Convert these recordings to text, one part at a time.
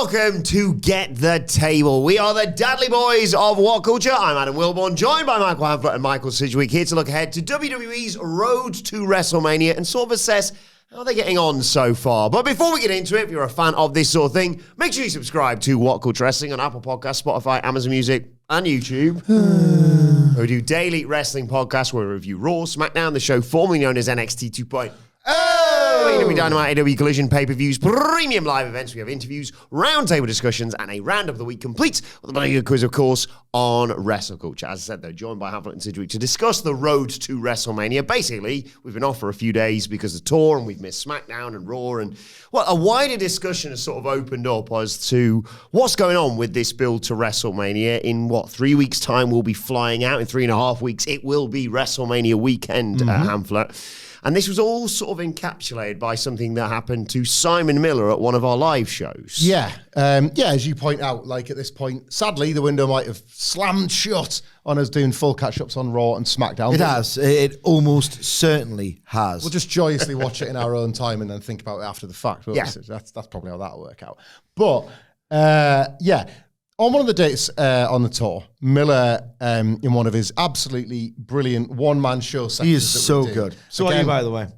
welcome to Get the Table. We are the Dudley Boys of WhatCulture. I'm Adam Wilbourn, joined by Michael Hamflett and Michael Sidgwick, here to look ahead to WWE's road to WrestleMania and sort of assess how they're getting on so far. But before we get into it, if you're a fan of this sort of thing, make sure you subscribe to WhatCulture Wrestling on Apple Podcasts, Spotify, Amazon Music, and YouTube. We do daily wrestling podcasts where we review Raw, SmackDown, the show formerly known as NXT 2.0. AEW Dynamite, AEW Collision, pay-per-views, premium live events. We have interviews, roundtable discussions, and a round of the week complete with a bloody good quiz, of course, on WrestleCulture. As I said, though, joined by Hamflett and Sidgwick to discuss the road to WrestleMania. Basically, we've been off for a few days because of tour, and we've missed SmackDown and Raw, and a wider discussion has sort of opened up as to what's going on with this build to WrestleMania. In 3 weeks' time, we'll be flying out. In 3.5 weeks, it will be WrestleMania weekend, Hamflett. And this was all sort of encapsulated by something that happened to Simon Miller at one of our live shows. Yeah, as you point out, like at this point, sadly, the window might have slammed shut on us doing full catch-ups on Raw and SmackDown. It has. It almost certainly has. We'll just joyously watch it in our own time and then think about it after the fact. Yeah. That's probably how that'll work out. But, on one of the dates on the tour, Miller, in one of his absolutely brilliant one-man show sections. He is so good. So again, are you, by the way.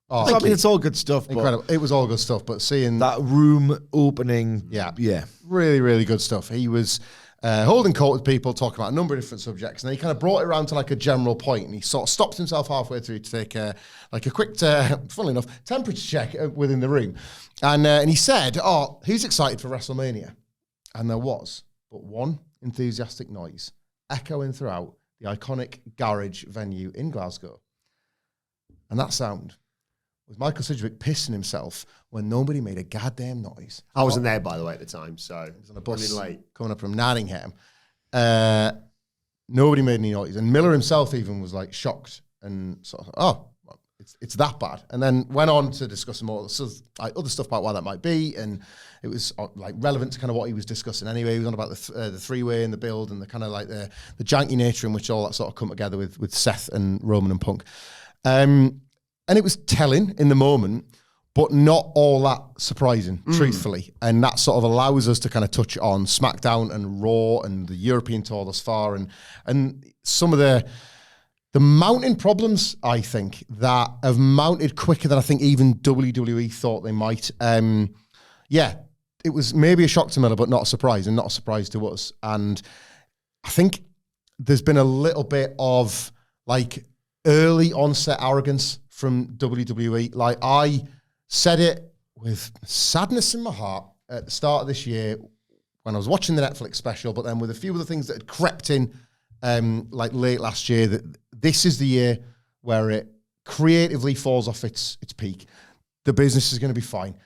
Oh, it's all good stuff. Incredible. It was all good stuff, but seeing that room opening. Yeah. Really, really good stuff. He was holding court with people, talking about a number of different subjects, and then he kind of brought it around to like a general point, and he sort of stopped himself halfway through to take a quick, funnily enough, temperature check within the room. And he said, who's excited for WrestleMania? And there was but one enthusiastic noise echoing throughout the iconic garage venue in Glasgow. And that sound was Michael Sidgwick pissing himself when nobody made a goddamn noise. I wasn't there, by the way, at the time, so he was on a bus late coming up from Nottingham. Nobody made any noise. And Miller himself even was like shocked and sort of, it's that bad. And then went on to discuss some more other stuff about why that might be, and it was like relevant to kind of what he was discussing anyway. He was on about the three-way and the build and the kind of like the janky nature in which all that sort of come together with Seth and Roman and Punk. And it was telling in the moment, but not all that surprising, truthfully. And that sort of allows us to kind of touch on SmackDown and Raw and the European tour thus far, and some of the mounting problems, I think, that have mounted quicker than I think even WWE thought they might. It was maybe a shock to Miller, but not a surprise, and not a surprise to us. And I think there's been a little bit of like early onset arrogance from WWE. Like I said it with sadness in my heart at the start of this year when I was watching the Netflix special, but then with a few of the things that had crept in like late last year, that this is the year where it creatively falls off its peak. The business is going to be fine.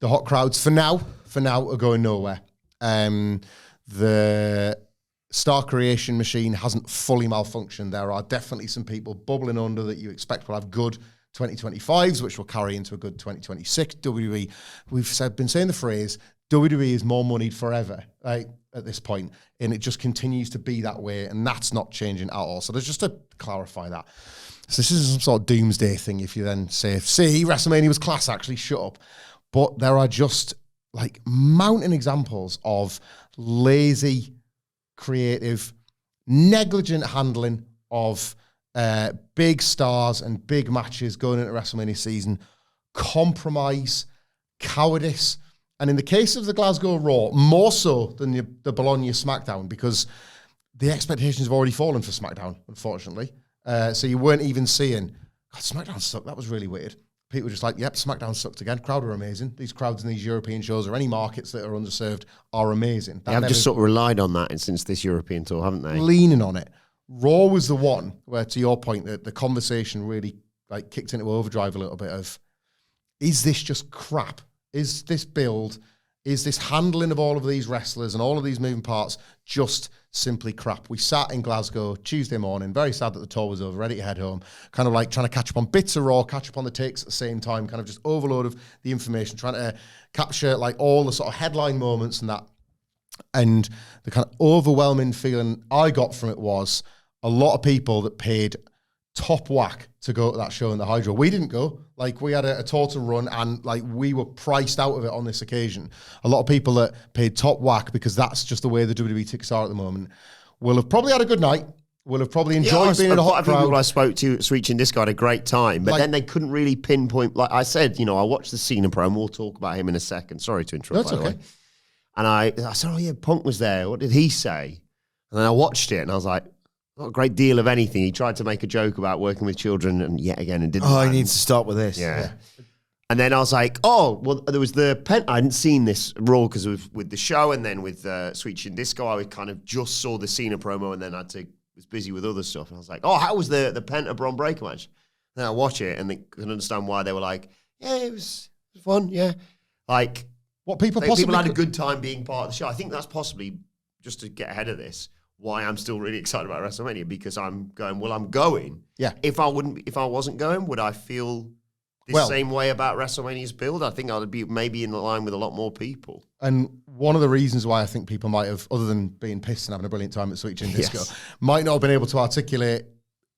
The hot crowds for now are going nowhere. The star creation machine hasn't fully malfunctioned. There are definitely some people bubbling under that you expect will have good 2025s, which will carry into a good 2026. WWE, we've been saying the phrase, WWE is more moneyed forever, right, at this point, and it just continues to be that way, and that's not changing at all. So there's just to clarify that. So this is some sort of doomsday thing if you then say, see, WrestleMania was class, actually, shut up. But there are just like mountain examples of lazy, creative, negligent handling of big stars and big matches going into WrestleMania season, compromise, cowardice, and in the case of the Glasgow Raw, more so than the Bologna SmackDown, because the expectations have already fallen for SmackDown, unfortunately. So you weren't even seeing, God, SmackDown sucked. That was really weird. People were just like, yep, SmackDown sucked again. Crowd were amazing. These crowds in these European shows or any markets that are underserved are amazing. They have just sort of relied on that since this European tour, haven't they? Leaning on it. Raw was the one where, to your point, that the conversation really like kicked into overdrive a little bit of, is this just crap? Is this build, is this handling of all of these wrestlers and all of these moving parts just simply crap? We sat in Glasgow Tuesday morning, very sad that the tour was over, ready to head home, kind of like trying to catch up on bits of Raw, catch up on the takes at the same time, kind of just overload of the information, trying to capture like all the sort of headline moments and that. And the kind of overwhelming feeling I got from it was a lot of people that paid top whack to go to that show in the Hydro. We didn't go. Like, we had a tour to run, and like we were priced out of it on this occasion. A lot of people that paid top whack, because that's just the way the WWE tickets are at the moment, will have probably had a good night. Will have probably enjoyed being in a hot crowd. People I spoke to, Switching Disco, had a great time, but then they couldn't really pinpoint. Like I said, I watched the Cena promo. We'll talk about him in a second. Sorry to interrupt. That's by the way. And I said, "Oh yeah, Punk was there. What did he say?" And then I watched it, and I was like, "Not a great deal of anything." He tried to make a joke about working with children, and yet again, it didn't. Oh, he needs to start with this. Yeah. And then I was like, "Oh, well, there was the pen." I hadn't seen this Raw because with the show, and then with Switching Disco, I kind of just saw the Cena promo, and then was busy with other stuff. And I was like, "Oh, how was the Penta Braun Breaker match?" Then I watch it, and they couldn't understand why they were like, "Yeah, it was fun." Yeah, like what people had a good time being part of the show. I think that's possibly, just to get ahead of this, why I'm still really excited about WrestleMania, because I'm going. Well, I'm going. Yeah. If I wasn't going, would I feel the same way about WrestleMania's build? I think I'd be maybe in line with a lot more people. And one of the reasons why I think people might have, other than being pissed and having a brilliant time at Switching Disco, might not have been able to articulate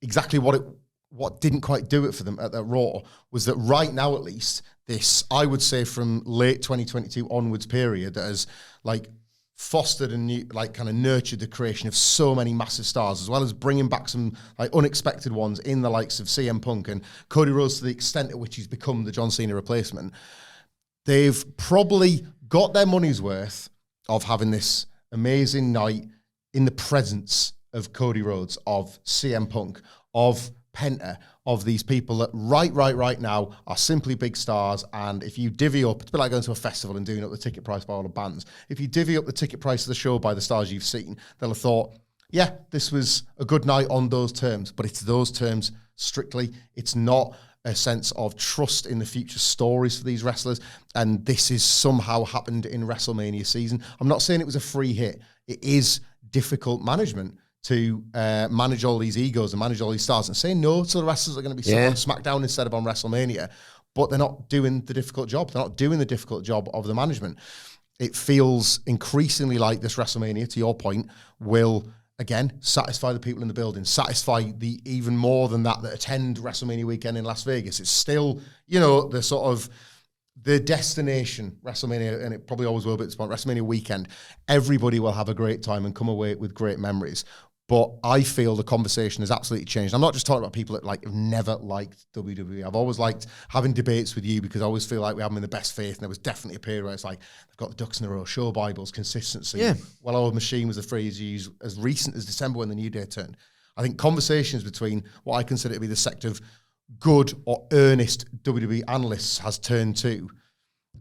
exactly what didn't quite do it for them at that Raw, was that right now, at least, this, I would say, from late 2022 onwards period, that has like fostered and kind of nurtured the creation of so many massive stars, as well as bringing back some like unexpected ones in the likes of CM Punk and Cody Rhodes, to the extent at which he's become the John Cena replacement. They've probably got their money's worth of having this amazing night in the presence of Cody Rhodes, of CM Punk, of Penta, of these people that right now are simply big stars. And if you divvy up, it's a bit like going to a festival and doing up the ticket price by all the bands. If you divvy up the ticket price of the show by the stars you've seen, they'll have thought, yeah, this was a good night on those terms. But it's those terms strictly. It's not a sense of trust in the future stories for these wrestlers. And this is somehow happened in WrestleMania season. I'm not saying it was a free hit. It is difficult management to manage all these egos and manage all these stars, and say no to the wrestlers that are going to be sitting on SmackDown instead of on WrestleMania. But they're not doing the difficult job. They're not doing the difficult job of the management. It feels increasingly like this WrestleMania, to your point, will, again, satisfy the people in the building, satisfy the even more than that attend WrestleMania weekend in Las Vegas. It's still, the sort of the destination, WrestleMania, and it probably always will be at this point, WrestleMania weekend. Everybody will have a great time and come away with great memories. But I feel the conversation has absolutely changed. I'm not just talking about people that have never liked WWE. I've always liked having debates with you, because I always feel like we have them in the best faith. And there was definitely a period where it's like, they've got the ducks in a row, show Bibles, consistency. Yeah. Well-oiled machine was a phrase used as recent as December when the New Day turned. I think conversations between what I consider to be the sect of good or earnest WWE analysts has turned to,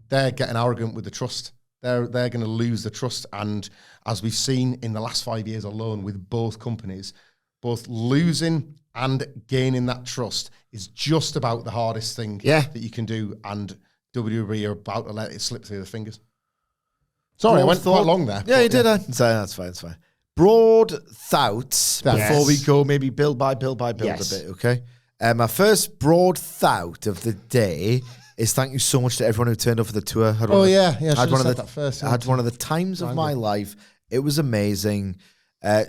they're getting arrogant with the trust. They're going to lose the trust. And as we've seen in the last 5 years alone with both companies, both losing and gaining that trust is just about the hardest thing that you can do. And WWE are about to let it slip through their fingers. Sorry, I went quite long there. Yeah, you did. That's fine. That's fine. Broad thoughts before we go, maybe build by build a bit, okay? My first broad thought of the day is thank you so much to everyone who turned up for the tour. I had one of the times of my life. It was amazing.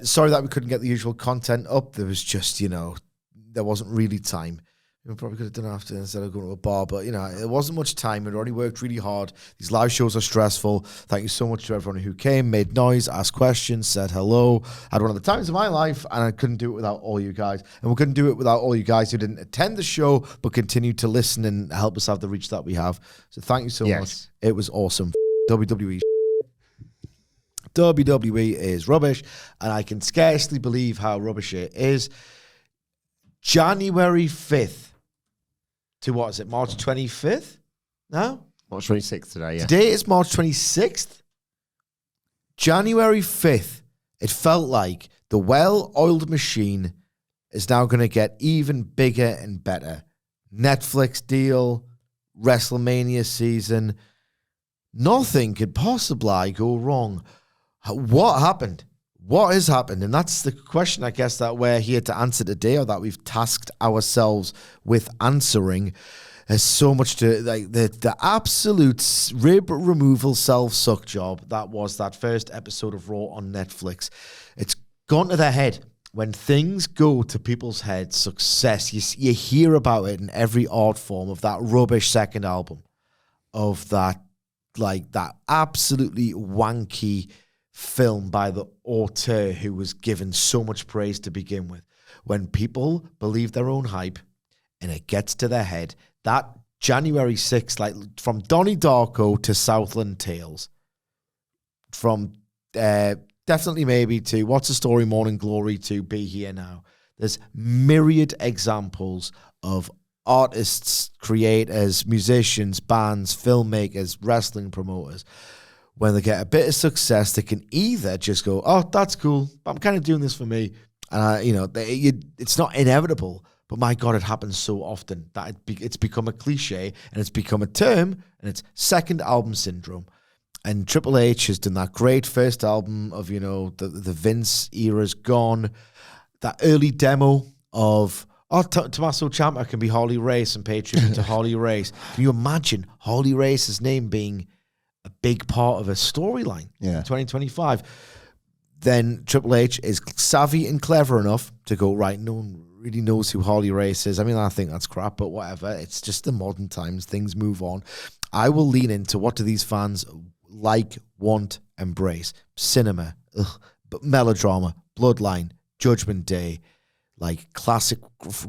Sorry that we couldn't get the usual content up. There was just, there wasn't really time. We probably could have done it after instead of going to a bar, but, it wasn't much time. We'd already worked really hard. These live shows are stressful. Thank you so much to everyone who came, made noise, asked questions, said hello. I had one of the times of my life, and I couldn't do it without all you guys. And we couldn't do it without all you guys who didn't attend the show, but continued to listen and help us have the reach that we have. So thank you so much. It was awesome. WWE is rubbish, and I can scarcely believe how rubbish it is. January 5th. To what is it, March 25th? No? March 26th today, yeah. Today is March 26th. January 5th, it felt like the well-oiled machine is now going to get even bigger and better. Netflix deal, WrestleMania season. Nothing could possibly go wrong. What happened? What has happened? And that's the question, I guess, that we're here to answer today, or that we've tasked ourselves with answering. There's so much to, the absolute rib removal self-suck job that was that first episode of Raw on Netflix. It's gone to their head. when things go to people's heads, success, you hear about it in every art form of that rubbish second album, of that absolutely wanky film by the auteur who was given so much praise to begin with. When people believe their own hype and it gets to their head, that January 6th, like from Donnie Darko to Southland Tales, from definitely maybe to What's the Story, Morning Glory to Be Here Now. There's myriad examples of artists, creators, musicians, bands, filmmakers, wrestling promoters. When they get a bit of success, they can either just go, oh, that's cool, but I'm kind of doing this for me. And, it's not inevitable, but my God, it happens so often that it's become a cliche and it's become a term, and it's second album syndrome. And Triple H has done that great first album of, the Vince era's gone. That early demo of, Tommaso Ciampa can be Harley Race and pay tribute to Harley Race. Can you imagine Harley Race's name being a big part of a storyline in 2025? Then Triple H is savvy and clever enough to go, right, no one really knows who Harley Race is. I mean, I think that's crap, but whatever. It's just the modern times. Things move on. I will lean into what do these fans like, want, embrace. Cinema, but melodrama, Bloodline, Judgment Day, like classic,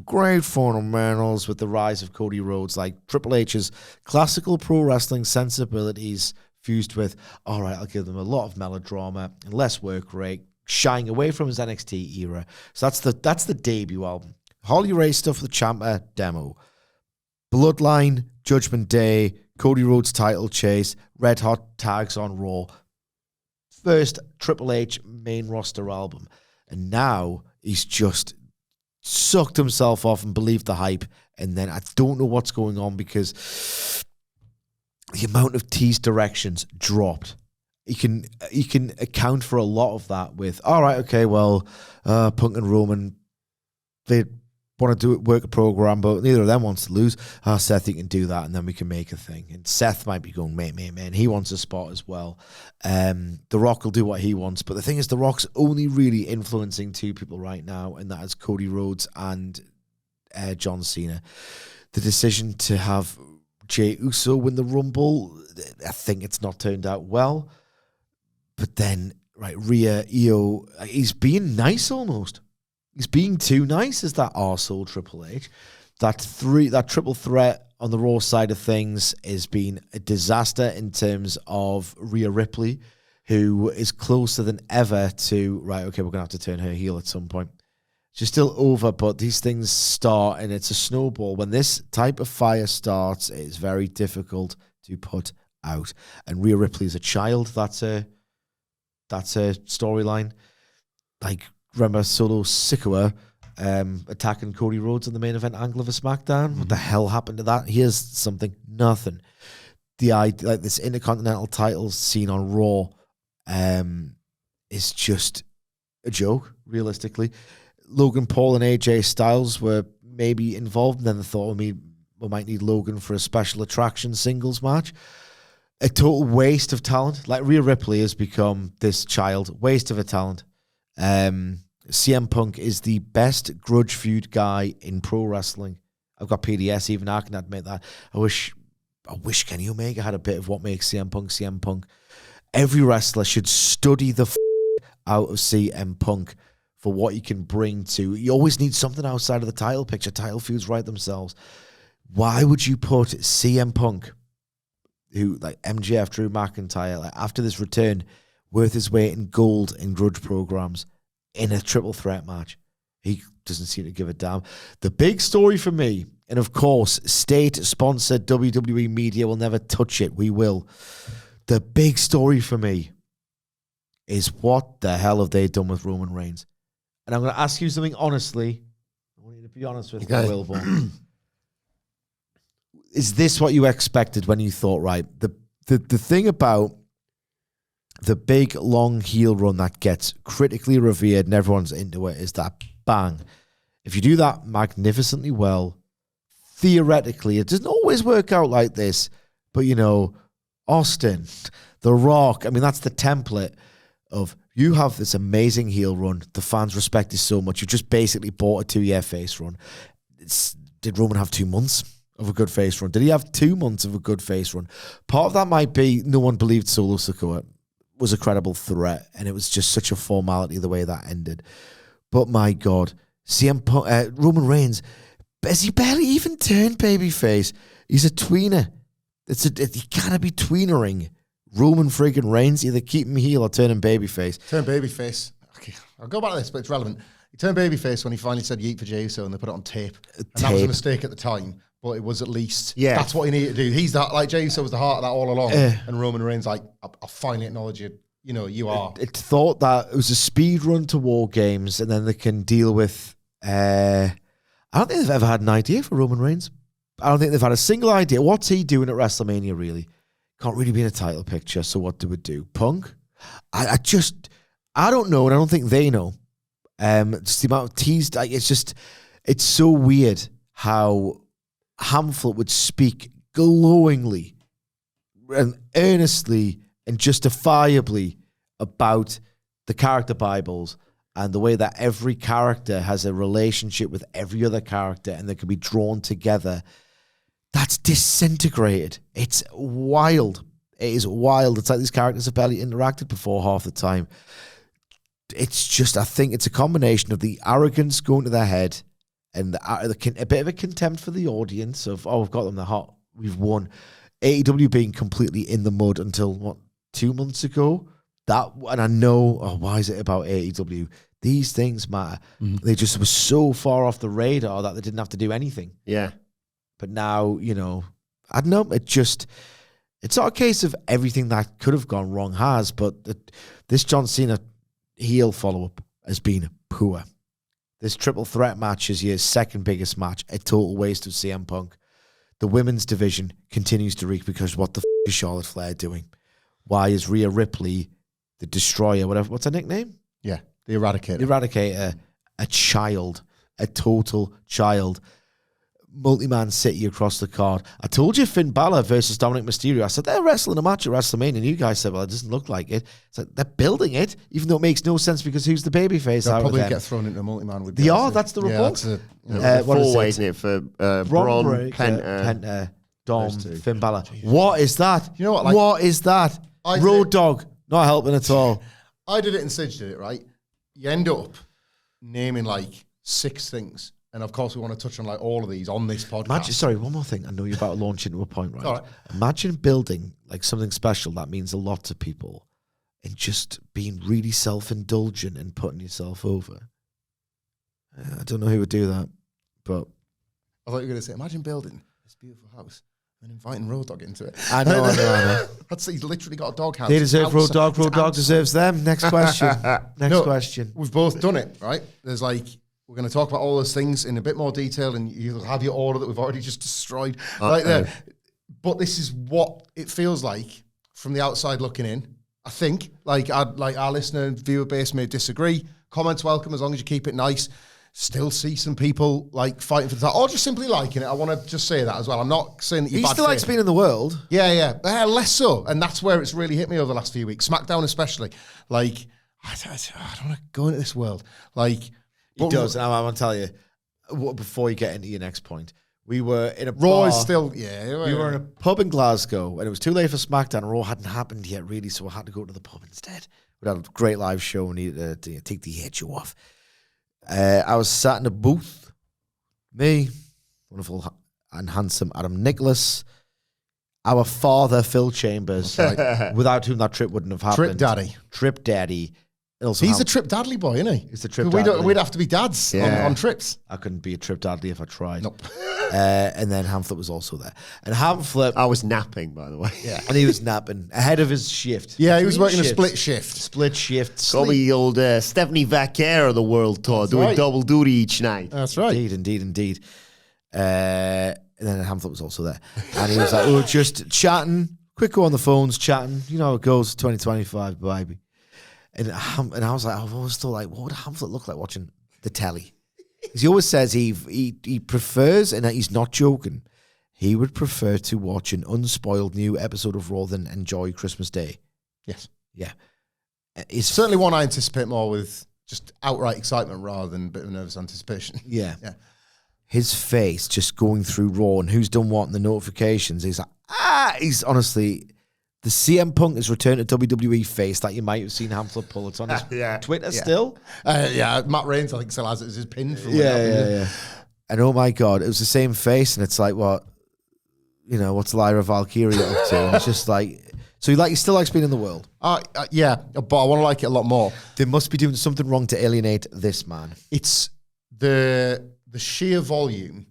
great fundamentals with the rise of Cody Rhodes, like Triple H's classical pro wrestling sensibilities fused with, all right, I'll give them a lot of melodrama and less work rate, shying away from his NXT era. So that's the debut album. Harley Race stuff with Ciampa demo. Bloodline, Judgment Day, Cody Rhodes title chase, Red Hot tags on Raw. First Triple H main roster album. And now he's just sucked himself off and believed the hype. And then I don't know what's going on because the amount of teased directions dropped. You can account for a lot of that with, all right, okay, well, Punk and Roman, they want to work a program, but neither of them wants to lose. Seth, you can do that, and then we can make a thing. And Seth might be going, man, he wants a spot as well. The Rock will do what he wants, but the thing is, The Rock's only really influencing two people right now, and that is Cody Rhodes and John Cena. The decision to have Jey Uso win the Rumble, I think it's not turned out well. But then, right, Rhea, Io, he's being nice almost. He's being too nice as that arsehole Triple H. That triple threat on the Raw side of things has been a disaster in terms of Rhea Ripley, who is closer than ever to, right, okay, we're going to have to turn her heel at some point. She's still over, but these things start and it's a snowball. When this type of fire starts, it's very difficult to put out. And Rhea Ripley is a child. That's a storyline. Like, remember Solo Sikoa attacking Cody Rhodes in the main event angle of a SmackDown? Mm-hmm. What the hell happened to that? Here's something. Nothing. The idea, like this Intercontinental title scene on Raw is just a joke, realistically. Logan Paul and AJ Styles were maybe involved, and then they thought we might need Logan for a special attraction singles match. A total waste of talent. Like, Rhea Ripley has become this child. Waste of a talent. CM Punk is the best grudge feud guy in pro wrestling. I've got PDS, even I can admit that. I wish Kenny Omega had a bit of what makes CM Punk. Every wrestler should study the out of CM Punk for what he can bring to. You always need something outside of the title picture. Title feuds write themselves. Why would you put CM Punk, who, like MJF, Drew McIntyre, like after this return, worth his weight in gold in grudge programs, in a triple threat match? He doesn't seem to give a damn. The big story for me, and of course, state-sponsored WWE media will never touch it. We will. The big story for me is what the hell have they done with Roman Reigns? And I'm going to ask you something honestly. I want you to be honest with me, Wilbourn. Is this what you expected when you thought, right, the thing about the big, long heel run that gets critically revered and everyone's into it is that, bang, if you do that magnificently well, theoretically, it doesn't always work out like this, but, Austin, The Rock, I mean, that's the template of You have this amazing heel run. The fans respect you so much. You just basically bought a 2-year face run. Did Roman have 2 months of a good face run? Did he have 2 months of a good face run? Part of that might be no one believed Solo Sikoa was a credible threat, and it was just such a formality the way that ended. But my God, Roman Reigns, has he barely even turned babyface? He's a tweener. He can't be tweenering Roman friggin' Reigns. Either keep him heel or turn him babyface. Turn babyface. Okay, I'll go back to this, but it's relevant. He turned babyface when he finally said yeet for Jey Uso, and they put it on tape. And that was a mistake at the time, but it was at least, that's what he needed to do. He's that, like Jey Uso was the heart of that all along. And Roman Reigns, like, I finally acknowledge you. You know, you are. It thought that it was a speed run to War Games, and then they can deal with, I don't think they've ever had an idea for Roman Reigns. I don't think they've had a single idea. What's he doing at WrestleMania, really? Can't really be in a title picture, so what do we do? Punk? I don't know, and I don't think they know. Just the amount of teased, it's so weird how Hamflett would speak glowingly and earnestly and justifiably about the character Bibles and the way that every character has a relationship with every other character and they can be drawn together. That's disintegrated. It's wild. It is wild. It's like these characters have barely interacted before half the time. It's just, I think it's a combination of the arrogance going to their head and a bit of a contempt for the audience of, we've got them, they're hot, we've won. AEW being completely in the mud until, 2 months ago? And I know, why is it about AEW? These things matter. Mm-hmm. They just were so far off the radar that they didn't have to do anything. Yeah. But now, I don't know, it's not a case of everything that could have gone wrong has, but this John Cena heel follow-up has been poor. This triple threat match is your second biggest match, a total waste of CM Punk. The women's division continues to reek because what the is Charlotte Flair doing? Why is Rhea Ripley, the Destroyer, whatever, what's her nickname? Yeah, the Eradicator. The Eradicator, a child, a total child. Multi-man city across the card. I told you Finn Balor versus Dominic Mysterio. I said, they're wrestling a match at WrestleMania, and you guys said, well, it doesn't look like it. It's like, they're building it, even though it makes no sense because who's the babyface? They'll probably get thrown into a multi-man with they are, that's the report. Yeah, that's four-way, isn't it, for Braun, Penta, Dom, Finn Balor. What is that? You know what? Like, what is that? Road Dogg, not helping at all. I did it and Sidge did it, right? You end up naming like 6 things. And of course, we want to touch on like all of these on this podcast. Sorry, one more thing. I know you're about to launch into a point, right? All right. Imagine building like something special that means a lot to people and just being really self-indulgent and putting yourself over. I don't know who would do that, but... I thought you were going to say, imagine building this beautiful house and inviting Road Dogg into it. I know. He's literally got a dog house. They deserve Road Dogg. Road Dogg deserves them. Next question. Question. We've both done it, right? There's like... We're going to talk about all those things in a bit more detail, and you'll have your order that we've already just destroyed. But this is what it feels like from the outside looking in. I think, like our listener and viewer base may disagree. Comments welcome as long as you keep it nice. Still see some people like fighting for the title, or just simply liking it. I want to just say that as well. I'm not saying that you're he still likes being in the world. Yeah. Less so, and that's where it's really hit me over the last few weeks. SmackDown especially. Like, I don't want to go into this world. Like. He does, and I'm going to tell you, before you get into your next point, we were in a Raw bar. Is still, we were in a pub in Glasgow, and it was too late for SmackDown. Raw hadn't happened yet, really, so I had to go to the pub instead. We had a great live show, and needed to take the hitch off. I was sat in a booth, me, wonderful and handsome Adam Nicholas, our father, Phil Chambers, without whom that trip wouldn't have happened. Trip Daddy. He's a Trip Dadley boy, isn't he? He's a Trip Dadley. We'd have to be dads on trips. I couldn't be a Trip Dadley if I tried. Nope. And then Hamflett was also there. And Hamflett... I was napping, by the way. Yeah. And he was napping ahead of his shift. Yeah, he was working a split shift. Split shift. Call me the old Stephanie Vaquer of the world tour, doing double duty each night. That's right. Indeed. And then Hamflett was also there. And he was like, just chatting. Quick go on the phones, chatting. You know how it goes, 2025, baby. And I was like, I've always thought, like, what would Hamflett look like watching the telly? Because he always says he prefers, and he's not joking, he would prefer to watch an unspoiled new episode of Raw than enjoy Christmas Day. Yes. Yeah. It's certainly one I anticipate more with just outright excitement rather than a bit of nervous anticipation. Yeah. Yeah. His face just going through Raw and who's done what and the notifications. He's like, he's honestly, the CM Punk has returned to WWE face that you might have seen Hamflett pull. It's on his Twitter still. Matt Reigns, I think, still has it as his pin for Yeah. And oh my God, it was the same face. And it's like, what, what's Lyra Valkyria up to? And it's just like, so he still likes being in the world. Yeah, but I want to like it a lot more. They must be doing something wrong to alienate this man. It's the sheer volume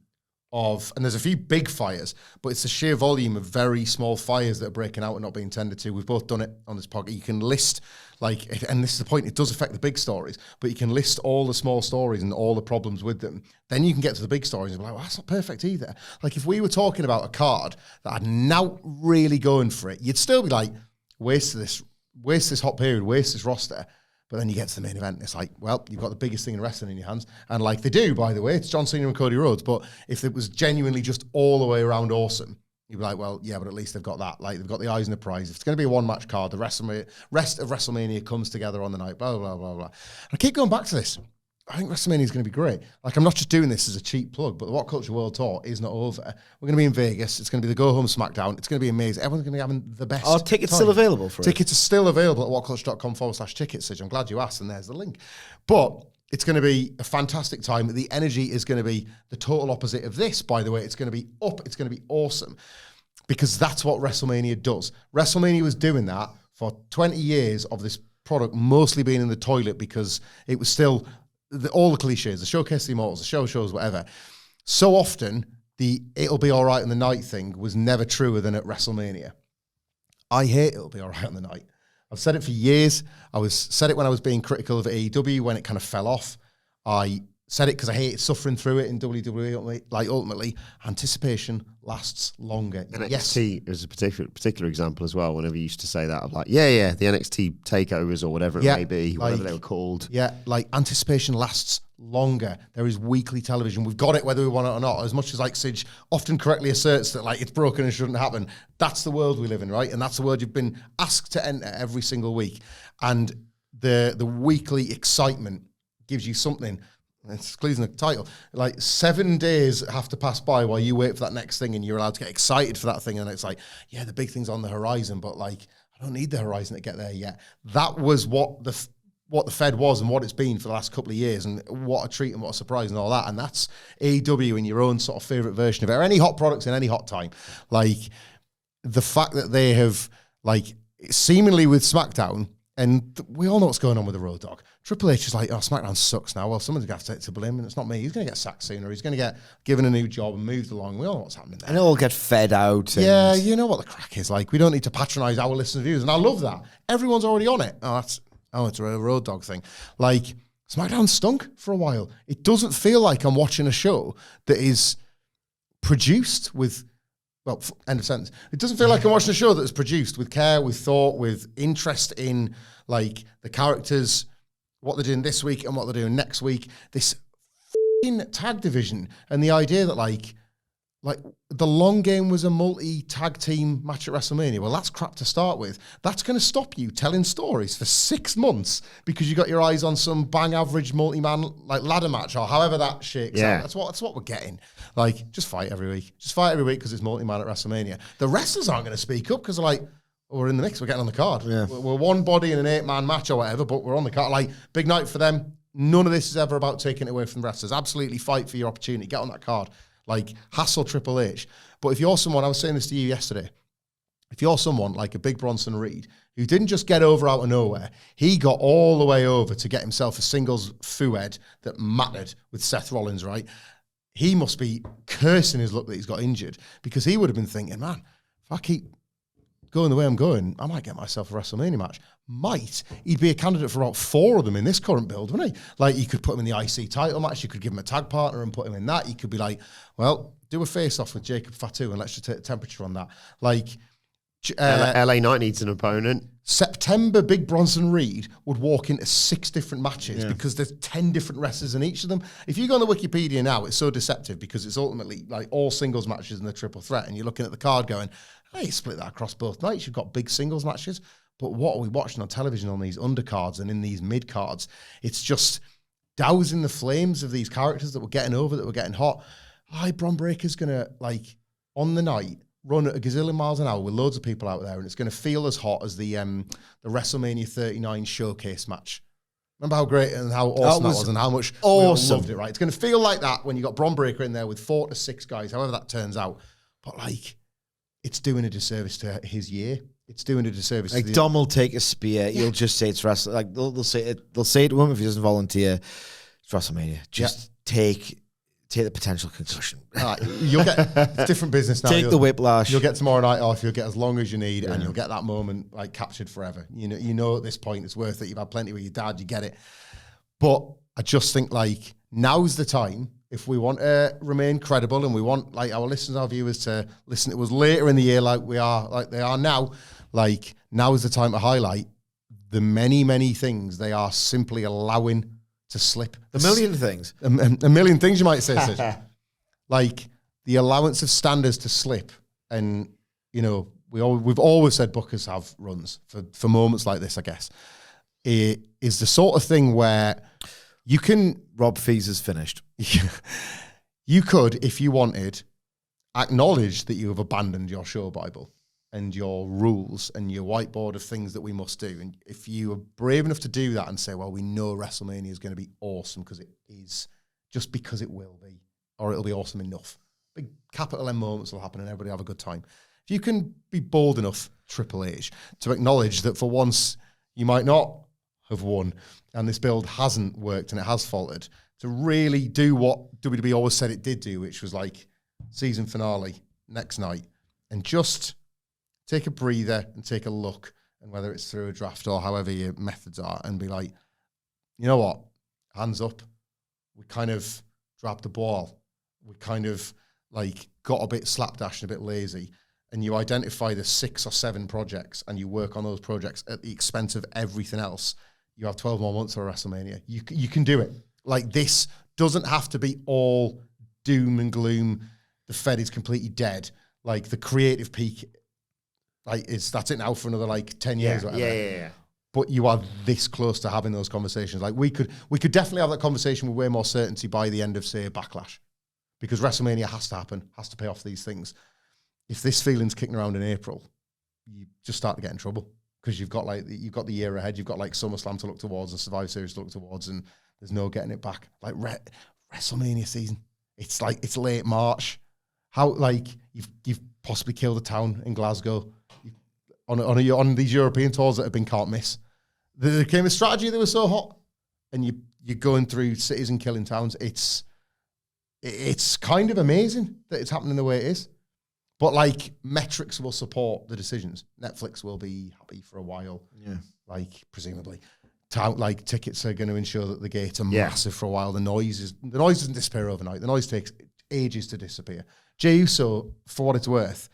of, and there's a few big fires, but it's the sheer volume of very small fires that are breaking out and not being tended to. We've both done it on this podcast. You can list, and this is the point, it does affect the big stories, but you can list all the small stories and all the problems with them. Then you can get to the big stories and be like, well, that's not perfect either. Like, if we were talking about a card that had now really going for it, you'd still be like, waste this hot period, waste this roster. But then you get to the main event, and it's like, well, you've got the biggest thing in wrestling in your hands. And like they do, by the way, it's John Cena and Cody Rhodes. But if it was genuinely just all the way around awesome, you'd be like, well, yeah, but at least they've got that. Like, they've got the eyes and the prize. If it's going to be a one-match card, the rest of WrestleMania comes together on the night, blah, blah, blah, blah. And I keep going back to this. I think WrestleMania is going to be great. Like, I'm not just doing this as a cheap plug, but the WhatCulture World Tour is not over. We're going to be in Vegas. It's going to be the go-home SmackDown. It's going to be amazing. Everyone's going to be having the best. Are tickets still available for it? Tickets are still available at whatculture.com/tickets. I'm glad you asked, and there's the link. But it's going to be a fantastic time. The energy is going to be the total opposite of this, by the way. It's going to be up. It's going to be awesome, because that's what WrestleMania does. WrestleMania was doing that for 20 years of this product mostly being in the toilet, because it was still all the cliches, the showcase the immortals, the shows, whatever. So often, the it'll be all right on the night thing was never truer than at WrestleMania. I hate it'll be all right on the night. I've said it for years. Said it when I was being critical of AEW when it kind of fell off. I said it because I hated suffering through it in WWE. Like, ultimately, anticipation lasts longer. NXT is a particular example as well. Whenever you used to say that, I'm like, the NXT takeovers or whatever it may be, whatever they were called. Yeah, like, anticipation lasts longer. There is weekly television. We've got it whether we want it or not. As much as, like, Sidge often correctly asserts that, like, it's broken and shouldn't happen, that's the world we live in, right? And that's the world you've been asked to enter every single week. And the weekly excitement gives you something. It's squeezing the title. Like, 7 days have to pass by while you wait for that next thing, and you're allowed to get excited for that thing. And it's like, yeah, the big thing's on the horizon, but like, I don't need the horizon to get there yet. That was what the Fed was and what it's been for the last couple of years, and what a treat and what a surprise and all that. And that's AEW in your own sort of favorite version of it, or any hot products in any hot time. Like, the fact that they have, like, seemingly with SmackDown, and we all know what's going on with the Road Dogg. Triple H is like, oh, SmackDown sucks now. Well, someone's going to have to take it to blame, and it's not me. He's going to get sacked sooner. He's going to get given a new job and moved along. We all know what's happening there. And it'll get fed out. Yeah, you know what the crack is. Like, we don't need to patronise our listeners' views, and I love that. Everyone's already on it. It's a Road Dogg thing. Like, SmackDown stunk for a while. It doesn't feel like I'm watching a show that is produced with... Well, end of sentence. It doesn't feel like I'm watching a show that's produced with care, with thought, with interest in, like, the characters, what they're doing this week and what they're doing next week. This f***ing tag division, and the idea that, like the long game was a multi-tag team match at WrestleMania. Well, that's crap to start with. That's going to stop you telling stories for 6 months because you got your eyes on some bang average multi-man, like, ladder match or however that shakes out. That's what we're getting. Like, just fight every week. Just fight every week because it's multi-man at WrestleMania. The wrestlers aren't going to speak up because they're like, oh, we're in the mix. We're getting on the card. Yeah. We're one body in an 8-man match or whatever, but we're on the card. Like, big night for them. None of this is ever about taking it away from the wrestlers. Absolutely fight for your opportunity. Get on that card. Like, hassle Triple H. But if you're someone, I was saying this to you yesterday, if you're someone like a big Bronson Reed, who didn't just get over out of nowhere, he got all the way over to get himself a singles fouad that mattered with Seth Rollins, right? He must be cursing his luck that he's got injured, because he would have been thinking, man, if I keep going the way I'm going, I might get myself a WrestleMania match. He'd be a candidate for about 4 of them in this current build, wouldn't he? Like, you could put him in the IC title match, you could give him a tag partner and put him in that. You could be like, well, do a face-off with Jacob Fatu and let's just take the temperature on that. Like, LA Knight needs an opponent. September, Big Bronson Reed would walk into 6 different matches because there's 10 different wrestlers in each of them. If you go on the Wikipedia now, it's so deceptive because it's ultimately like all singles matches in the triple threat, and you're looking at the card going, hey, split that across both nights. You've got big singles matches. But what are we watching on television on these undercards and in these mid-cards? It's just dousing the flames of these characters that we're getting over, that we're getting hot. Braun Breaker's going to, like, on the night, run at a gazillion miles an hour with loads of people out there, and it's going to feel as hot as the WrestleMania 39 showcase match. Remember how great and how awesome that was and how much we all loved it, right? It's going to feel like that when you got Braun Breaker in there with 4 to 6 guys, however that turns out. But, like, it's doing a disservice to his year. It's doing a disservice. Like, Dom will take a spear. You'll just say it's wrestling. Like, they'll say it. They'll say it to him if he doesn't volunteer. It's WrestleMania. Just take the potential concussion. You'll get it's different business now. Take the whiplash. You'll get tomorrow night off. You'll get as long as you need, and you'll get that moment like captured forever. You know at this point it's worth it. You've had plenty with your dad. You get it. But I just think like now's the time. If we want to remain credible and we want like our listeners, our viewers to listen to us later in the year like they are now, like now is the time to highlight the many, many things they are simply allowing to slip. A million things. A million things you might say, Sid. Like the allowance of standards to slip. And, you know, we've always said bookers have runs for moments like this, I guess. It is the sort of thing where you can... Rob Fees is finished. You could, if you wanted, acknowledge that you have abandoned your show Bible and your rules and your whiteboard of things that we must do. And if you are brave enough to do that and say, well, we know WrestleMania is going to be awesome because it is, just because it will be, or it'll be awesome enough. Big capital M moments will happen and everybody have a good time. If you can be bold enough, Triple H, to acknowledge that for once you might not have won and this build hasn't worked and it has faltered, to really do what WWE always said it did do, which was like season finale next night, and just take a breather and take a look, and whether it's through a draft or however your methods are, and be like, you know what, hands up. We kind of dropped the ball. We kind of like got a bit slapdash and a bit lazy, and you identify the 6 or 7 projects and you work on those projects at the expense of everything else. You have 12 more months for WrestleMania. You can do it. Like, this doesn't have to be all doom and gloom. The Fed is completely dead. Like, the creative peak, like, that's it now for another, like, 10 years or whatever. Yeah. But you are this close to having those conversations. Like, we could definitely have that conversation with way more certainty by the end of, say, Backlash. Because WrestleMania has to happen, has to pay off these things. If this feeling's kicking around in April, you just start to get in trouble. Because you've got the year ahead, you've got like SummerSlam to look towards and Survivor Series to look towards, and there's no getting it back. Like WrestleMania season, it's like it's late March. How like you've possibly killed a town in Glasgow on these European tours that have been can't miss. There came a strategy that was so hot, and you're going through cities and killing towns. It's kind of amazing that it's happening the way it is. But, like, metrics will support the decisions. Netflix will be happy for a while. Yeah. Like, presumably. Tickets are going to ensure that the gates are massive for a while. The noise doesn't disappear overnight. The noise takes ages to disappear. Jey Uso, for what it's worth,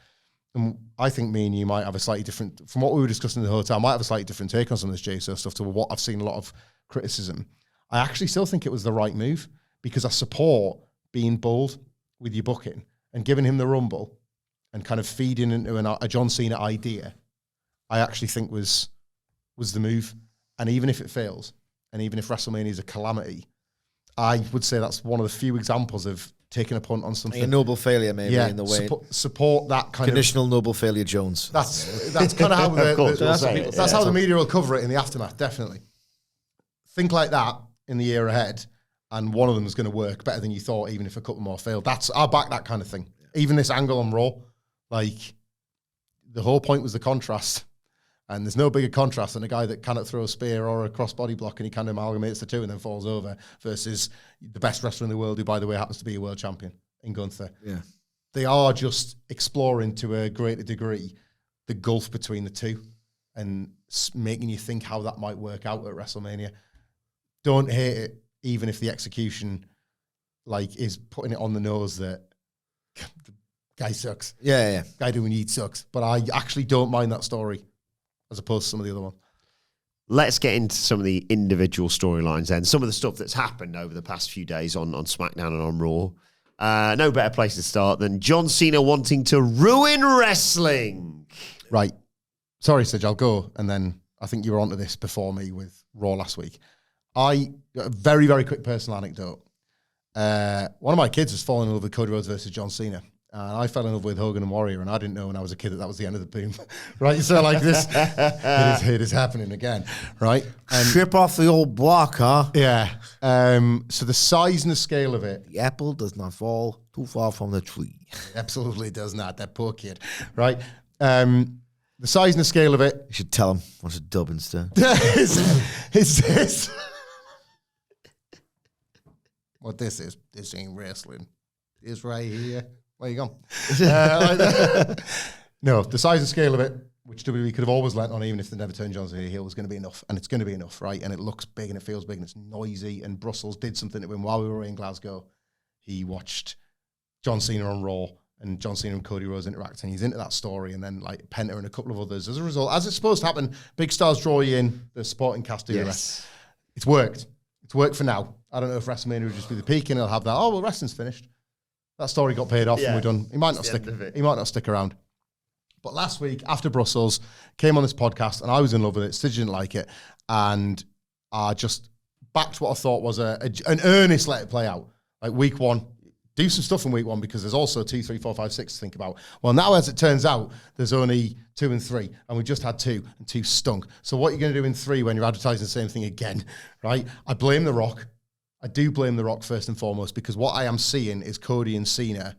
and I think me and you might have a slightly different, from what we were discussing in the hotel, I might have a slightly different take on some of this Jey Uso stuff to what I've seen a lot of criticism. I actually still think it was the right move, because I support being bold with your booking and giving him the Rumble and kind of feeding into a John Cena idea, I actually think was the move. And even if it fails, and even if WrestleMania is a calamity, I would say that's one of the few examples of taking a punt on something. Like a noble failure, maybe, in the way. Support that kind Conditional noble failure Jones. That's kind of how that's how the media will cover it in the aftermath, definitely. Think like that in the year ahead, and one of them is going to work better than you thought, even if a couple more failed. I'll back that kind of thing. Even this angle on Raw, like, the whole point was the contrast. And there's no bigger contrast than a guy that cannot throw a spear or a crossbody block and he kind of amalgamates the two and then falls over, versus the best wrestler in the world, who, by the way, happens to be a world champion in Gunther. Yeah. They are just exploring to a greater degree the gulf between the two and making you think how that might work out at WrestleMania. Don't hate it, even if the execution, like, is putting it on the nose that the guy sucks. Yeah. Guy doing Yeet sucks. But I actually don't mind that story, as opposed to some of the other one. Let's get into some of the individual storylines then. Some of the stuff that's happened over the past few days on SmackDown and on Raw. No better place to start than John Cena wanting to ruin wrestling. Right. sorry, Sidge, I'll go. And then I think you were onto this before me with Raw last week. A very, very quick personal anecdote. One of my kids was falling in love with Cody Rhodes versus John Cena. And I fell in love with Hogan and Warrior, and I didn't know when I was a kid that was the end of the boom. Right? So, like this, it is happening again. Right? And Trip off the old block, huh? yeah. So the size and the scale of it. The apple does not fall too far from the tree. Absolutely does not. That poor kid. Right? The size and the scale of it. You should tell him what's a dub instead. It's this. What this is. This ain't wrestling. This right here. Where you gone? No, the size and scale of it, which WWE could have always lent on, even if they never turned John Cena heel, was going to be enough. And it's going to be enough, right? And it looks big and it feels big and it's noisy. And Brussels did something to him while we were in Glasgow. He watched John Cena on Raw and John Cena and Cody Rhodes interacting. He's into that story. And then like Penta and a couple of others. As a result, as it's supposed to happen, big stars draw you in, the supporting cast do the rest. It's worked. It's worked for now. I don't know if WrestleMania will just be the peak and he'll have that, oh, well, wrestling's finished. That story got paid off and we're done. He might not stick. He might not stick around. But last week, after Brussels, came on this podcast and I was in love with it. Sid didn't like it. And I just backed what I thought was an earnest let it play out. Like week one, do some stuff in week one because there's also 2, 3, 4, 5, 6 to think about. Well, now as it turns out, there's only 2 and 3 and we just had 2 and 2 stunk. So what are you going to do in 3 when you're advertising the same thing again, right? I blame The Rock. I do blame The Rock first and foremost because what I am seeing is Cody and Cena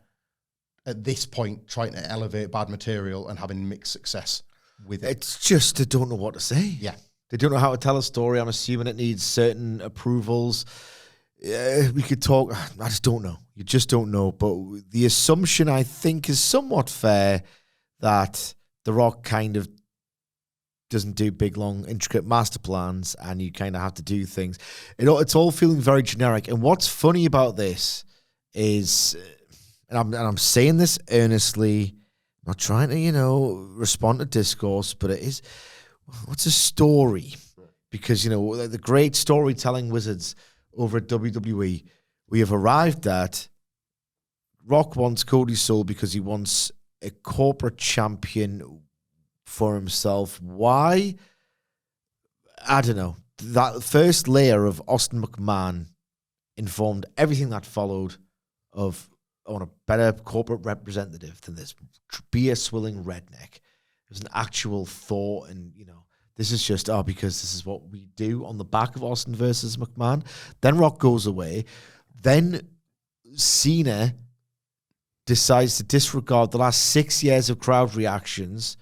at this point trying to elevate bad material and having mixed success with it. It's just they don't know what to say. Yeah. They don't know how to tell a story. I'm assuming it needs certain approvals. We could talk. I just don't know. You just don't know. But the assumption, I think, is somewhat fair that The Rock kind of doesn't do big, long, intricate master plans, and you kind of have to do things. It's all feeling very generic. And what's funny about this is, and I'm saying this earnestly, I'm not trying to, respond to discourse, but it is, what's a story? Because, the great storytelling wizards over at WWE, we have arrived at Rock wants Cody's soul because he wants a corporate champion for himself. Why? I don't know. That first layer of Austin McMahon informed everything that followed of, I want a better corporate representative than this beer-swilling redneck. It was an actual thought, and, this is just, because this is what we do on the back of Austin versus McMahon. Then Rock goes away. Then Cena decides to disregard the last 6 years of crowd reactions,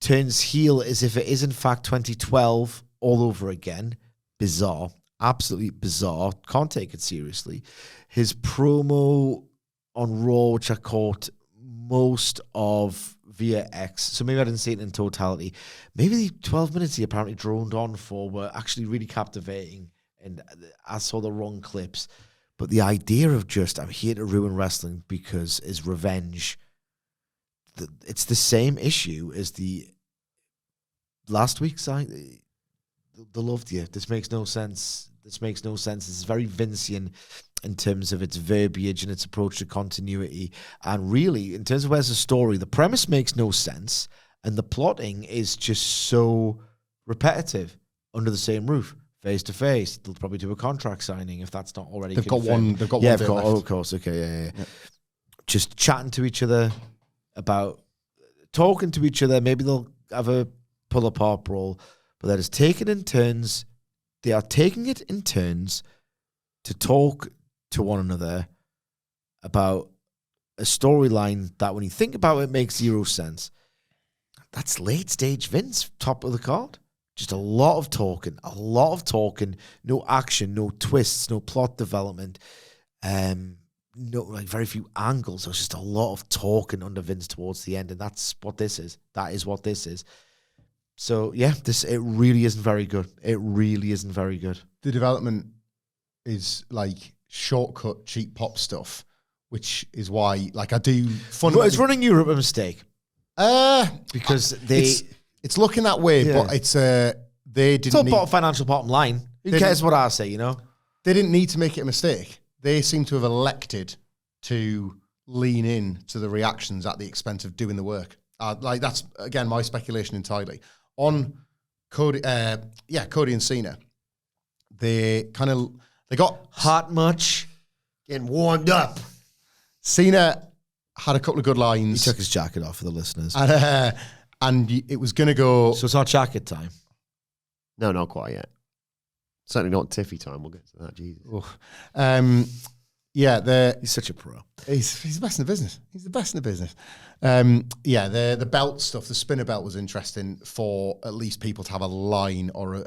turns heel as if it is in fact 2012 all over again. Bizarre. Absolutely bizarre. Can't take it seriously. His promo on Raw, which I caught most of via X, so maybe I didn't see it in totality. Maybe the 12 minutes he apparently droned on for were actually really captivating, and I saw the wrong clips. But the idea of just, I'm here to ruin wrestling because it's revenge, it's the same issue as the last week's. They loved you. This makes no sense. This makes no sense. It's very Vincian in terms of its verbiage and its approach to continuity. And really, in terms of where's the story, the premise makes no sense. And the plotting is just so repetitive under the same roof. Face to face, they'll probably do a contract signing if that's not already confirmed. They've got one. Oh, of course. Okay, yeah. Just chatting to each other about talking to each other. Maybe they'll have a pull apart brawl, but they're just taking in turns. They are taking it in turns to talk to one another about a storyline that, when you think about it, makes zero sense. That's late stage Vince, top of the card. Just a lot of talking, no action, no twists, no plot development, very few angles. There's just a lot of talking under Vince towards the end, and that's what this is. That is what this is. So yeah, it really isn't very good. It really isn't very good. The development is like shortcut, cheap pop stuff, which is why, I do fundamentally. Is running Europe a mistake? Because it's looking that way, but they didn't. It's all financial bottom line. Who cares what I say? They didn't need to make it a mistake. They seem to have elected to lean in to the reactions at the expense of doing the work. Like that's again my speculation entirely on Cody. Cody and Cena. They got hot much, getting warmed up. Cena had a couple of good he lines. took his jacket off for the listeners. And it was going to go. So it's our jacket time. No, not quite yet. Certainly not Tiffy time. We'll get to that. Jesus. He's such a pro. He's the best in the business. He's the best in the business. The belt stuff, the spinner belt was interesting for at least people to have a line or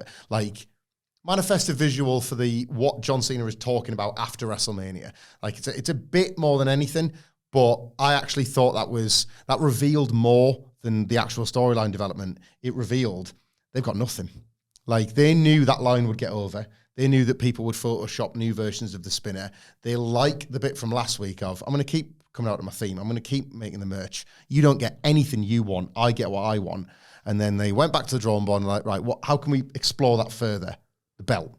manifest a visual for what John Cena is talking about after WrestleMania. Like it's a bit more than anything, but I actually thought that revealed more than the actual storyline development. It revealed they've got nothing. Like they knew that line would get over. They knew that people would Photoshop new versions of the spinner. They like the bit from last week of, I'm going to keep coming out of my theme. I'm going to keep making the merch. You don't get anything you want. I get what I want. And then they went back to the drawing board and right, how can we explore that further? The belt.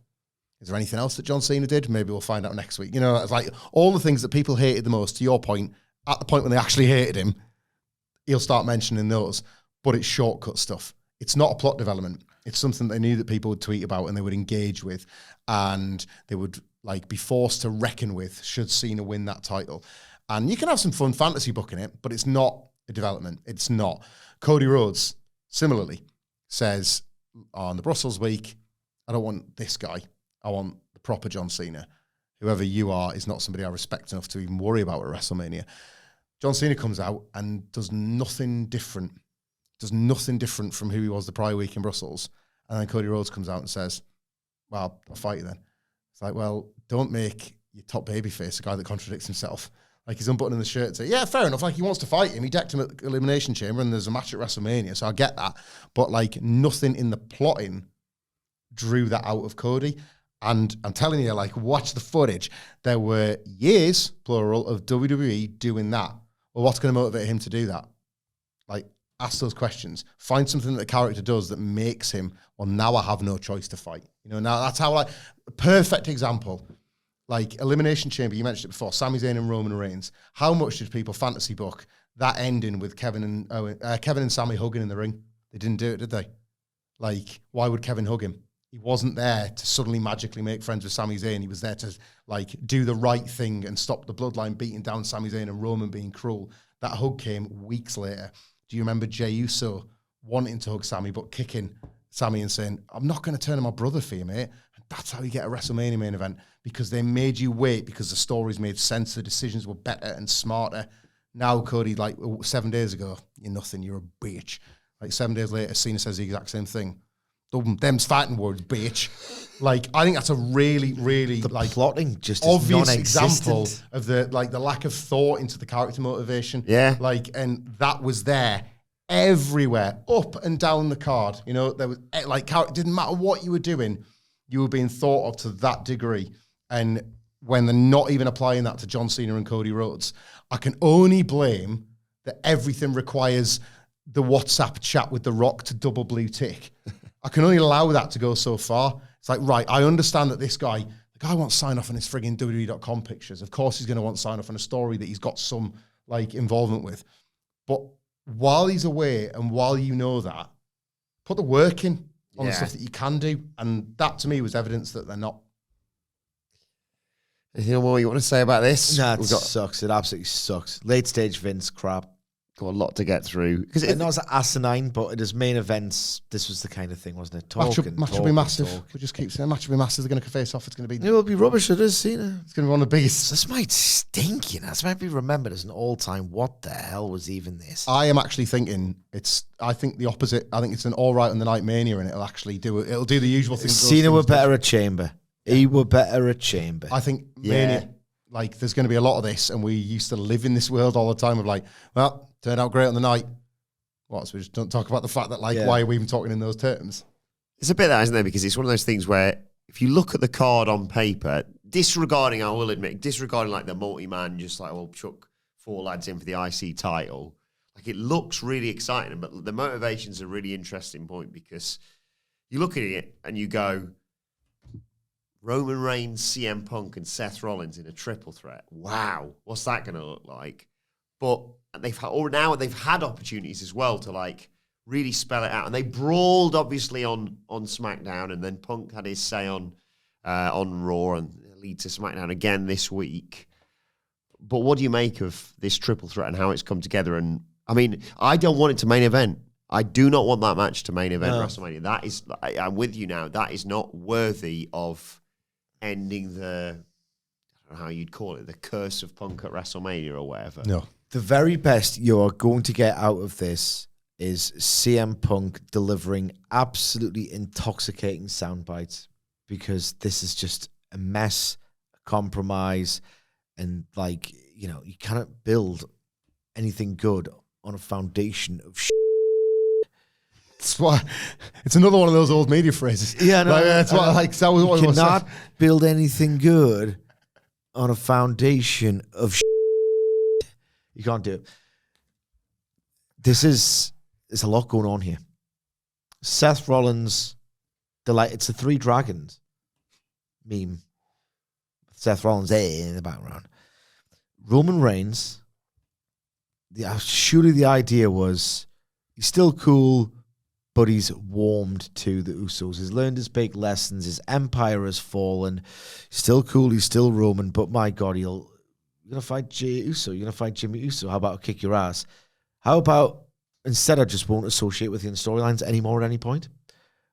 Is there anything else that John Cena did? Maybe we'll find out next week. It's like all the things that people hated the most, to your point, at the point when they actually hated him, he'll start mentioning those. But it's shortcut stuff. It's not a plot development. It's something they knew that people would tweet about and they would engage with, and they would be forced to reckon with should Cena win that title. And you can have some fun fantasy booking it, but it's not a development. It's not. Cody Rhodes, similarly, says on the Brussels week, I don't want this guy. I want the proper John Cena. Whoever you are is not somebody I respect enough to even worry about at WrestleMania. John Cena comes out and does nothing different. Does nothing different from who he was the prior week in Brussels. And then Cody Rhodes comes out and says, well, I'll fight you then. It's like, well, don't make your top babyface a guy that contradicts himself. Like he's unbuttoning the shirt and say, yeah, fair enough. Like he wants to fight him. He decked him at the Elimination Chamber and there's a match at WrestleMania. So I get that. But nothing in the plotting drew that out of Cody. And I'm telling you, watch the footage. There were years, plural, of WWE doing that. Well, what's going to motivate him to do that? Ask those questions. Find something that the character does that makes him, well, now I have no choice to fight. Now that's how, perfect example. Elimination Chamber, you mentioned it before, Sami Zayn and Roman Reigns. How much did people fantasy book that ending with Kevin and Sami hugging in the ring? They didn't do it, did they? Why would Kevin hug him? He wasn't there to suddenly magically make friends with Sami Zayn. He was there to do the right thing and stop the bloodline beating down Sami Zayn and Roman being cruel. That hug came weeks later. Do you remember Jey Uso wanting to hug Sami but kicking Sami and saying, I'm not going to turn on my brother for you, mate? And that's how you get a WrestleMania main event, because they made you wait because the stories made sense, the decisions were better and smarter. Now, Cody, 7 days ago, you're nothing, you're a bitch. 7 days later, Cena says the exact same thing. Them's fighting words, bitch. I think that's a really, really plotting just obvious example of the lack of thought into the character motivation. Yeah. And that was there everywhere, up and down the card. There was it didn't matter what you were doing, you were being thought of to that degree. And when they're not even applying that to John Cena and Cody Rhodes, I can only blame that everything requires the WhatsApp chat with The Rock to double blue tick. I can only allow that to go so far. It's right, I understand that the guy wants sign off on his frigging WWE.com pictures. Of course he's going to want sign off on a story that he's got some involvement with. But while he's away and while you know that, put the work in on the stuff that you can do. And that to me was evidence that they're not. Anything more you want to say about this? No, it sucks. It absolutely sucks. Late stage Vince crap. Got a lot to get through. Because I know it's asinine, but it is main events. This was the kind of thing, wasn't it? Match will be massive. We just keep saying match will be massive. They're going to face off. It's going to be. It will be rubbish. It is, Cena. It's going to be one of the biggest. This might stink, This might be remembered as an all-time. What the hell was even this? I am actually thinking I think the opposite. I think it's an all right on the night Mania, and it'll actually do it. It'll do the usual thing. Cena were better at Chamber. He were better at Chamber. I think Mania. There's going to be a lot of this, and we used to live in this world all the time of well, turned out great on the night. What? So we just don't talk about the fact that why are we even talking in those terms? It's a bit of that, isn't there? Because it's one of those things where if you look at the card on paper, disregarding, I will admit, the multi-man, just chuck 4 lads in for the IC title, it looks really exciting, but the motivation's a really interesting point because you look at it and you go, Roman Reigns, CM Punk, and Seth Rollins in a triple threat. Wow, what's that going to look like? but they've had opportunities as well to like really spell it out, and they brawled obviously on SmackDown, and then Punk had his say on Raw and lead to SmackDown again this week. But what do you make of this triple threat and how it's come together? And I mean, I don't want it to main event. I do not want that match to main event WrestleMania. That is, I'm with you now. That is not worthy of ending the, I don't know how you'd call it, the curse of Punk at WrestleMania or whatever. No. The very best you're going to get out of this is CM Punk delivering absolutely intoxicating sound bites, because this is just a mess, a compromise, and like, you know, you cannot build anything good on a foundation of shit. It's another one of those old media phrases. Yeah, no, that's what like that was what you cannot build anything good on a foundation of shit. You can't do it. There's a lot going on here. Seth Rollins, it's the Three Dragons meme. Seth Rollins in the background. Roman Reigns, surely the idea was he's still cool, but he's warmed to the Usos. He's learned his big lessons. His empire has fallen. He's still cool. He's still Roman, but my God, you're going to fight Jey Uso. You're going to fight Jimmy Uso. How about I'll kick your ass? How about instead I just won't associate with you in storylines anymore at any point?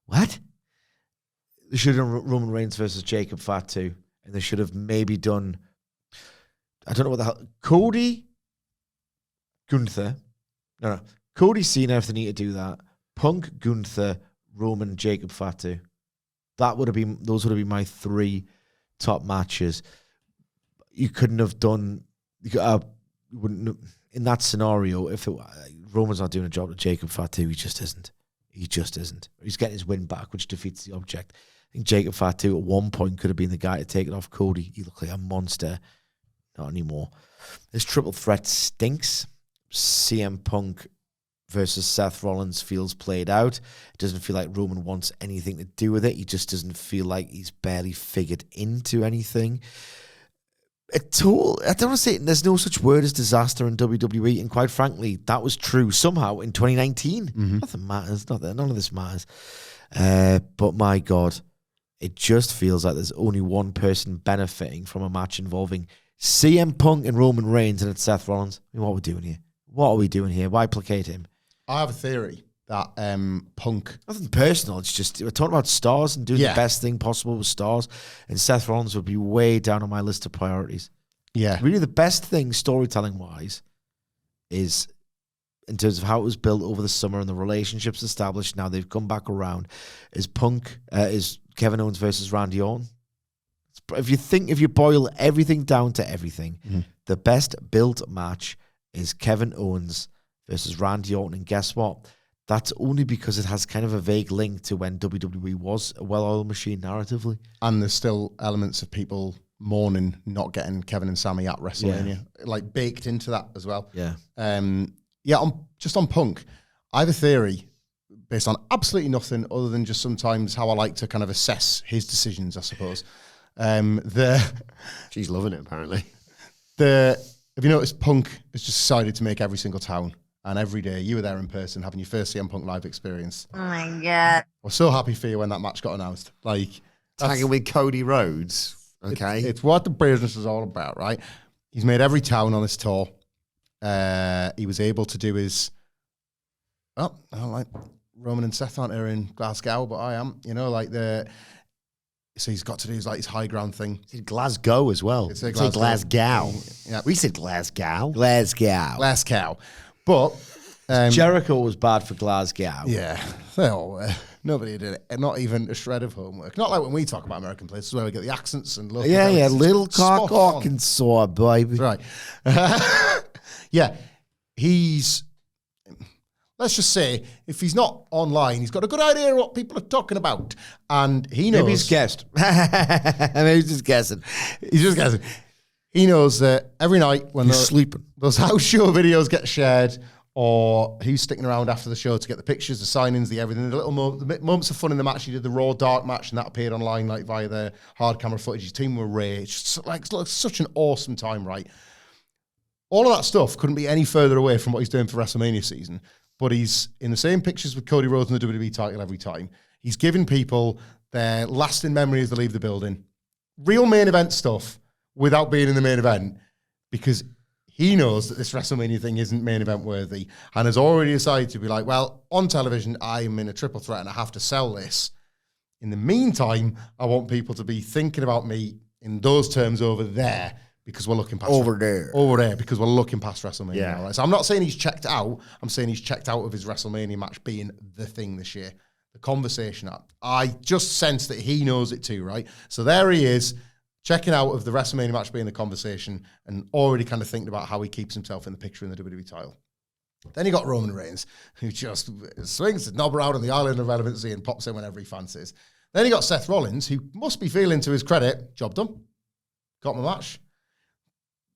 What? They should have done Roman Reigns versus Jacob Fatu. And they should have maybe done, I don't know what the hell, Cody, Gunther. No. Cody, Cena, if they need to do that. Punk, Gunther, Roman, Jacob Fatu. Those would have been my three top matches. You couldn't have done, wouldn't in that scenario, if Roman's not doing a job to Jacob Fatu, he just isn't. He just isn't. He's getting his win back, which defeats the object. I think Jacob Fatu at one point could have been the guy to take it off Cody. He looked like a monster. Not anymore. This triple threat stinks. CM Punk versus Seth Rollins feels played out. It doesn't feel like Roman wants anything to do with it. He just doesn't feel like he's barely figured into anything. I don't want to say there's no such word as disaster in WWE, and quite frankly, that was true somehow in 2019. Nothing matters. None of this matters. But my God, it just feels like there's only one person benefiting from a match involving CM Punk and Roman Reigns, and it's Seth Rollins. I mean, what are we doing here? What are we doing here? Why placate him? I have a theory that Punk... Nothing personal. It's just we're talking about stars and doing the best thing possible with stars, and Seth Rollins would be way down on my list of priorities. Yeah. Really the best thing storytelling-wise is, in terms of how it was built over the summer and the relationships established, now they've come back around, is Kevin Owens versus Randy Orton. If you boil everything down to everything, the best built match is Kevin Owens versus Randy Orton. And guess what? That's only because it has kind of a vague link to when WWE was a well-oiled machine narratively. And there's still elements of people mourning not getting Kevin and Sami at WrestleMania, like baked into that as well. Yeah. On Punk, I have a theory based on absolutely nothing other than just sometimes how I like to kind of assess his decisions, I suppose. She's loving it, apparently. Have you noticed Punk has just decided to make every single town, and every day you were there in person having your first CM Punk live experience. Oh my God. I was so happy for you when that match got announced. Like, tagging with Cody Rhodes. Okay. It's what the business is all about, right? He's made every town on this tour. He was able to do his, I don't like Roman and Seth aren't here in Glasgow, but I am, so he's got to do his high ground thing. It's Glasgow as well. It's Glasgow. Yeah. We said Glasgow. Glasgow. But Jericho was bad for Glasgow. Yeah. They all were. Nobody did it. Not even a shred of homework. Not like when we talk about American places where we get the accents and look. Yeah, Little Cock Arkansas, baby. Right. Yeah. He's, let's just say, if he's not online, he's got a good idea of what people are talking about. And he knows. Maybe he's guessed. Maybe he's just guessing. He's just guessing. He knows that every night when he's sleeping, those house show videos get shared, or who's sticking around after the show to get the pictures, the signings, the everything, the little moments of fun in the match. He did the Raw Dark match, and that appeared online like via the hard camera footage. His team were rage. It's like such an awesome time, right? All of that stuff couldn't be any further away from what he's doing for WrestleMania season, but he's in the same pictures with Cody Rhodes and the WWE title every time. He's giving people their lasting memory as they leave the building. Real main event stuff without being in the main event, because he knows that this WrestleMania thing isn't main event worthy and has already decided to be like, well, on television, I'm in a triple threat and I have to sell this. In the meantime, I want people to be thinking about me in those terms over there, because we're looking past Over there because we're looking past WrestleMania. Yeah. Now, right? So I'm not saying he's checked out. I'm saying he's checked out of his WrestleMania match being the thing this year. The conversation. I just sense that he knows it too, right? So there he is, checking out of the WrestleMania match being the conversation and already kind of thinking about how he keeps himself in the picture in the WWE title. Then you got Roman Reigns, who just swings the knob around on the island of relevancy and pops in whenever he fancies. Then you got Seth Rollins, who must be feeling, to his credit, job done. Got my match.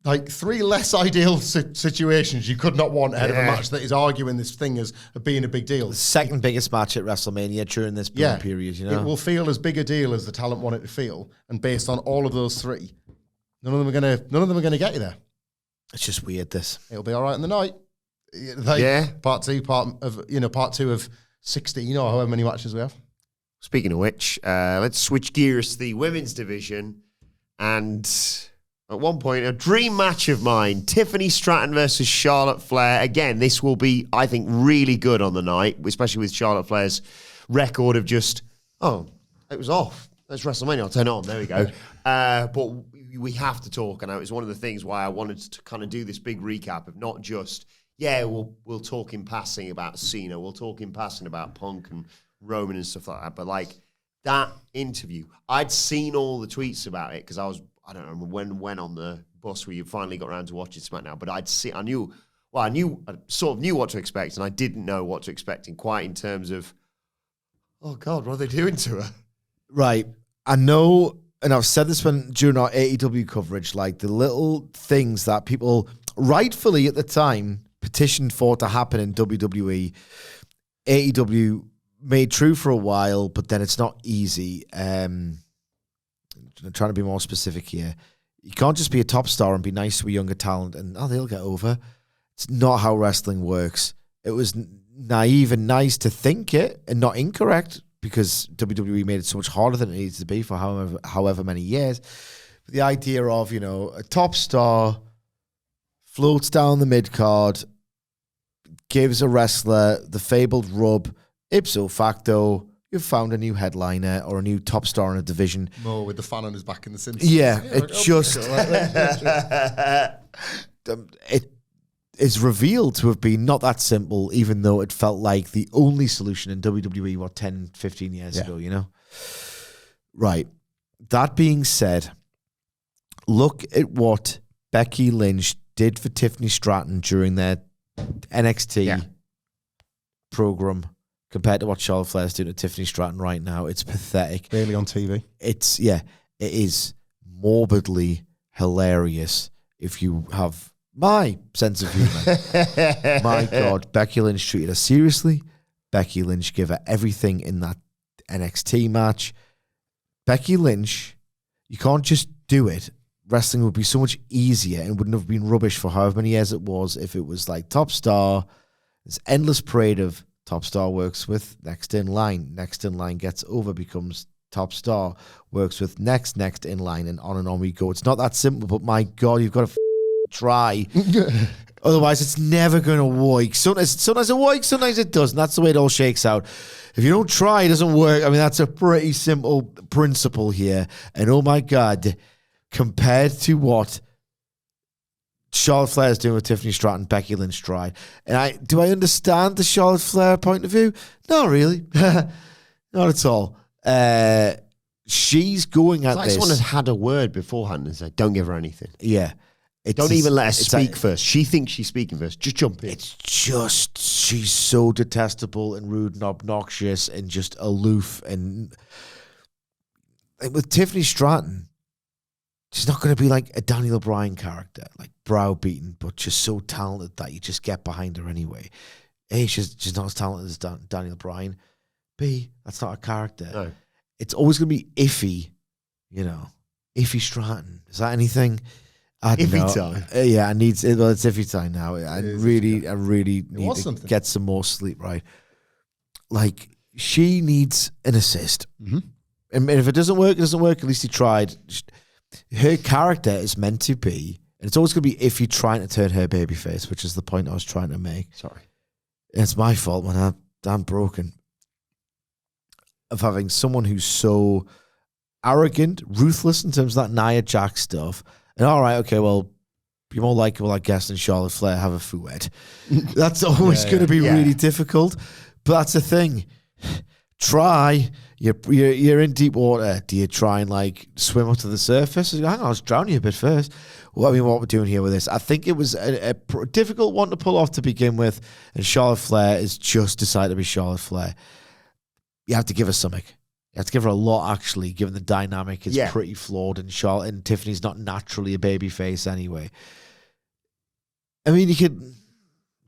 Like 3 less ideal situations you could not want ahead of a match that is arguing this thing as being a big deal. The second biggest match at WrestleMania during this period, you know? It will feel as big a deal as the talent want it to feel. And based on all of those 3, none of them are gonna get you there. It's just weird, this. It'll be all right in the night. Part two of 16 or however many matches we have. Speaking of which, let's switch gears to the women's division. And at one point, a dream match of mine, Tiffany Stratton versus Charlotte Flair. Again, this will be, I think, really good on the night, especially with Charlotte Flair's record of just, it was off. That's WrestleMania. I'll turn it on. There we go. But we have to talk, and it was one of the things why I wanted to kind of do this big recap of not just, we'll talk in passing about Cena, we'll talk in passing about Punk and Roman and stuff like that, but like that interview, I'd seen all the tweets about it because I don't know when on the bus where you finally got around to watching SmackDown, but I sort of knew what to expect, and I didn't know what to expect in terms of, oh God, what are they doing to her? Right. I know, and I've said this during our AEW coverage, like the little things that people rightfully at the time petitioned for to happen in WWE, AEW made true for a while, but then it's not easy. I'm trying to be more specific here. You can't just be a top star and be nice to a younger talent and, they'll get over. It's not how wrestling works. It was naive and nice to think it and not incorrect, because WWE made it so much harder than it needs to be for however many years. But the idea of, a top star floats down the mid-card, gives a wrestler the fabled rub, ipso facto, you've found a new headliner or a new top star in a division. Mo with the fan on his back in the Simpsons. Yeah, it is revealed to have been not that simple, even though it felt like the only solution in WWE, 10, 15 years ago, Right. That being said, look at what Becky Lynch did for Tiffany Stratton during their NXT program compared to what Charlotte Flair's doing to Tiffany Stratton right now. It's pathetic. Barely on TV. It is morbidly hilarious if you have my sense of humor. My God, Becky Lynch treated her seriously. Becky Lynch gave her everything in that NXT match. Becky Lynch, you can't just do it. Wrestling would be so much easier and wouldn't have been rubbish for however many years it was if it was like top star. This endless parade of top star works with next in line. Next in line gets over, becomes top star, works with next in line, and on we go. It's not that simple, but my God, you've got to try. Otherwise, it's never going to work. Sometimes it works, sometimes it doesn't. That's the way it all shakes out. If you don't try, it doesn't work. I mean, that's a pretty simple principle here. And oh my God, compared to what Charlotte Flair is doing with Tiffany Stratton, Becky Lynch tried. And do I understand the Charlotte Flair point of view? Not really. Not at all. She's going at this. Someone had a word beforehand and said, don't give her anything. Yeah. Don't even let her speak first. She thinks she's speaking first. Just jump in. It's just, she's so detestable and rude and obnoxious and just aloof. And with Tiffany Stratton, she's not going to be like a Daniel Bryan character, like browbeaten, but just so talented that you just get behind her anyway. A, she's not as talented as Daniel Bryan. B, that's not a character. No. It's always going to be iffy, Iffy Stratton. Is that anything? Iffy time. Yeah, I need. Well, it's iffy time now. I really need to get some more sleep. Right, like she needs an assist, and if it doesn't work, it doesn't work. At least he tried. Her character is meant to be, and it's always going to be Iffy trying to turn her babyface, which is the point I was trying to make. Sorry, it's my fault when I'm broken of having someone who's so arrogant, ruthless in terms of that Nia Jax stuff. And all right, okay, well, be more likable, I guess, than Charlotte Flair have a fouet. That's always going to be really difficult. But that's the thing. Try. You're in deep water. Do you try and like swim up to the surface? Hang on, let's drown you a bit first. Well, I mean, what we're doing here with this, I think it was a difficult one to pull off to begin with. And Charlotte Flair is just decided to be Charlotte Flair. You have to give her something. You have to give her a lot, actually, given the dynamic is pretty flawed, and Charlotte and Tiffany's not naturally a baby face anyway. I mean, you could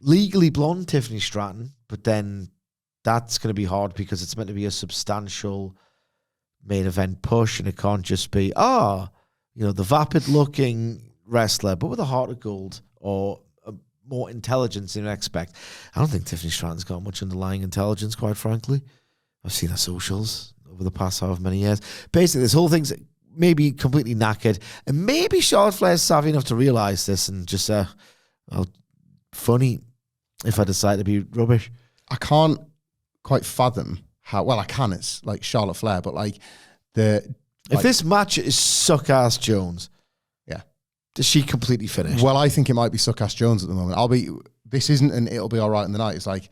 legally blonde Tiffany Stratton, but then that's going to be hard because it's meant to be a substantial main event push, and it can't just be, the vapid-looking wrestler, but with a heart of gold or more intelligence than you expect. I don't think Tiffany Stratton's got much underlying intelligence, quite frankly. I've seen her socials over the past however many years. Basically, this whole thing's maybe completely knackered. And maybe Charlotte Flair's savvy enough to realise this and just, funny if I decide to be rubbish. I can't quite fathom how, well, I can, it's like Charlotte Flair, but like if this match is Suck-Ass Jones, does she completely finish? Well, I think it might be Suck-Ass Jones at the moment. This isn't an it'll be all right in the night. It's like,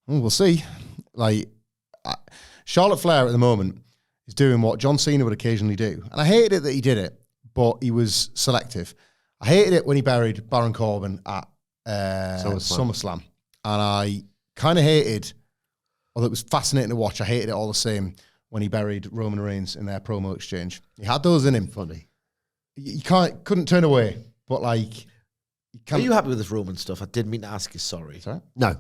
we'll see. Like, Charlotte Flair at the moment is doing what John Cena would occasionally do. And I hated it that he did it, but he was selective. I hated it when he buried Baron Corbin at SummerSlam. And I kind of hated, although it was fascinating to watch, I hated it all the same when he buried Roman Reigns in their promo exchange. He had those in him. Funny. You couldn't turn away, but like... Are you happy with this Roman stuff? I didn't mean to ask you, sorry. Sorry? No.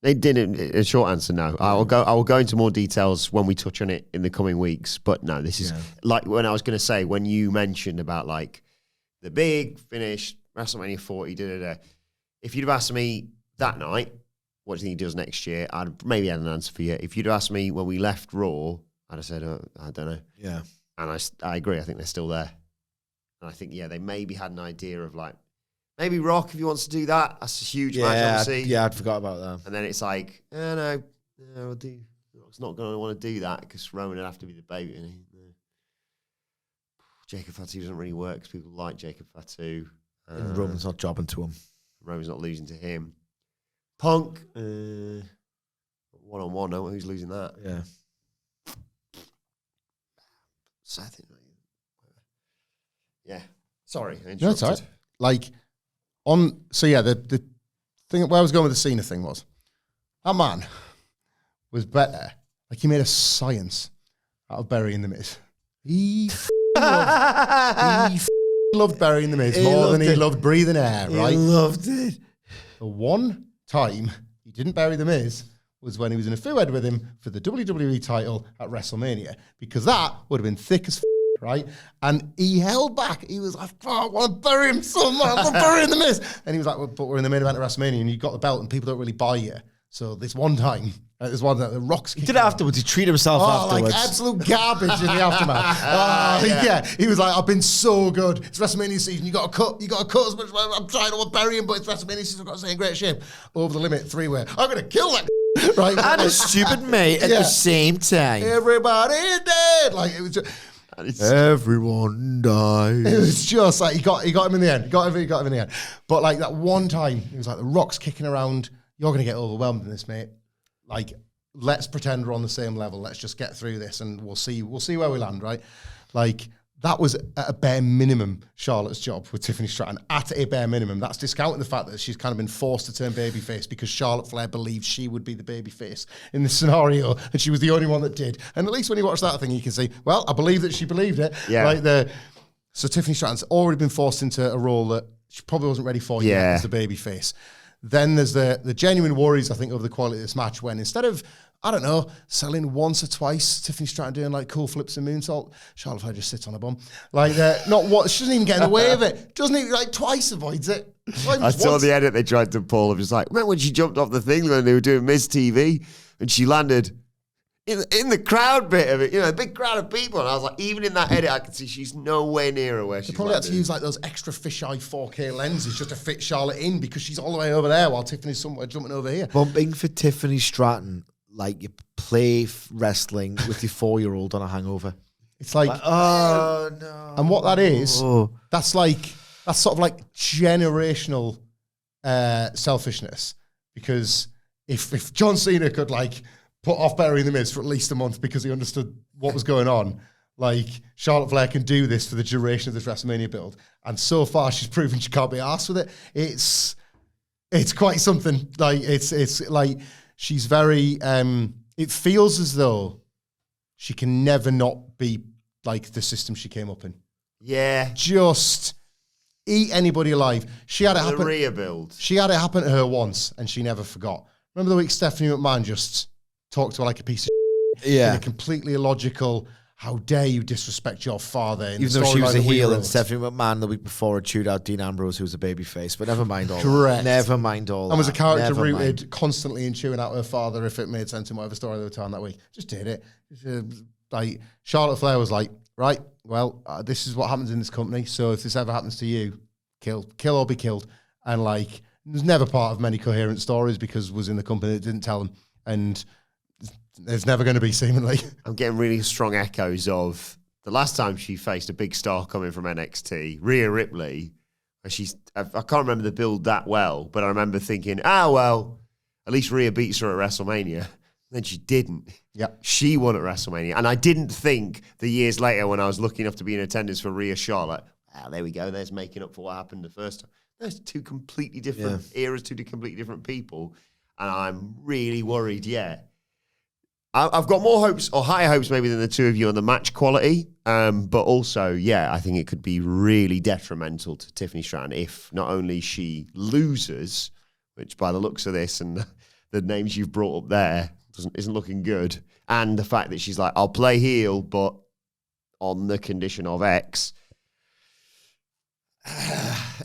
They didn't. A short answer, no. I will go into more details when we touch on it in the coming weeks. But no, this is like when I was going to say, when you mentioned about like the big finish, WrestleMania 40, if you'd have asked me that night, what do you think he does next year? I'd maybe had an answer for you. If you'd have asked me when we left Raw, I'd have said, I don't know. Yeah. And I agree. I think they're still there. And I think, they maybe had an idea of like, maybe Rock, if he wants to do that, that's a huge match, obviously. Yeah, I'd forgot about that. And then it's like, no, Rock's not going to want to do that because Roman would have to be the baby. And Jacob Fatu doesn't really work because people like Jacob Fatu. And Roman's not jobbing to him. Roman's not losing to him. Punk, one-on-one, who's losing that? Yeah. Seth. Yeah. Sorry, I interrupted. No, it's all right. Like, the thing where I was going with the Cena thing was, that man was better. Like, he made a science out of burying the Miz. He loved burying the Miz more than he loved breathing air, right? He loved it. The one time he didn't bury the Miz was when he was in a feud with him for the WWE title at WrestleMania, because that would have been thick as right? And he held back. He was like, I want to bury him so much. I'm burying the Miz. And he was like, well, but we're in the main event of WrestleMania and you got the belt and people don't really buy you. So this one time, the Rock's he did it afterwards. He treated himself afterwards. Like absolute garbage in the aftermath. He was like, I've been so good. It's WrestleMania season. You got to cut as much. I'm trying to bury him, but it's WrestleMania season. I've got to stay in great shape. Over the limit, 3-way. I'm going to kill that right? And a stupid mate at the same time. Everybody dead. Like, it was just... Everyone dies. It was just like he got him in the end. He got him in the end. But like that one time, he was like, the Rock's kicking around. You're going to get overwhelmed in this, mate. Like, let's pretend we're on the same level. Let's just get through this, and we'll see where we land, right? Like, that was at a bare minimum Charlotte's job with Tiffany Stratton. At a bare minimum. That's discounting the fact that she's kind of been forced to turn babyface because Charlotte Flair believed she would be the babyface in this scenario, and she was the only one that did. And at least when you watch that thing, you can see, well, I believe that she believed it. Yeah. Right. So Tiffany Stratton's already been forced into a role that she probably wasn't ready for yet as the babyface. Then there's the genuine worries, I think, over the quality of this match when instead of I don't know, selling once or twice. Tiffany Stratton doing like cool flips and moonsault. Charlotte Flair just sits on a bum. Like, not what, she doesn't even get in the way of it. Doesn't even, like, twice avoids it. I saw the edit they tried to pull. It was like, remember when she jumped off the thing when they were doing Miss TV and she landed in the crowd bit of it, a big crowd of people. And I was like, even in that edit, I could see she's nowhere near her where she's probably had to use like those extra fisheye 4K lenses just to fit Charlotte in because she's all the way over there while Tiffany's somewhere jumping over here. Bumping for Tiffany Stratton like you play wrestling with your 4-year-old on a hangover. It's like, oh no. And what that is, that's sort of like generational selfishness. Because if John Cena could like put off burying the Miz for at least a month because he understood what was going on, like Charlotte Flair can do this for the duration of this WrestleMania build. And so far she's proven she can't be arsed with it. It's quite something. Like it's like she's very it feels as though she can never not be like the system she came up in. Yeah. Just eat anybody alive. She had it happen. The Rhea build. She had it happen to her once and she never forgot. Remember the week Stephanie McMahon just talked to her like a piece of shit? Yeah. In a completely illogical, how dare you disrespect your father? Even though she was a heel and Stephanie McMahon the week before had chewed out Dean Ambrose, who was a babyface. But never mind all Correct. that. Never mind all that. And was a character rooted constantly in chewing out her father if it made sense in whatever story they were telling that week. Just did it. Like Charlotte Flair was like, right, well, this is what happens in this company. So if this ever happens to you, kill or be killed. And like, it was never part of many coherent stories because it was in the company that didn't tell them. And there's never going to be seemingly. I'm getting really strong echoes of the last time she faced a big star coming from NXT, Rhea Ripley. I can't remember the build that well, but I remember thinking, well, at least Rhea beats her at WrestleMania. Then she didn't. Yeah. She won at WrestleMania. And I didn't think the years later when I was lucky enough to be in attendance for Rhea Charlotte, there we go, there's making up for what happened the first time. There's two completely different eras, two completely different people. And I'm really worried, I've got more hopes, or higher hopes maybe than the two of you on the match quality. But also, I think it could be really detrimental to Tiffany Stratton if not only she loses, which by the looks of this and the names you've brought up there isn't looking good, and the fact that she's like, I'll play heel, but on the condition of X.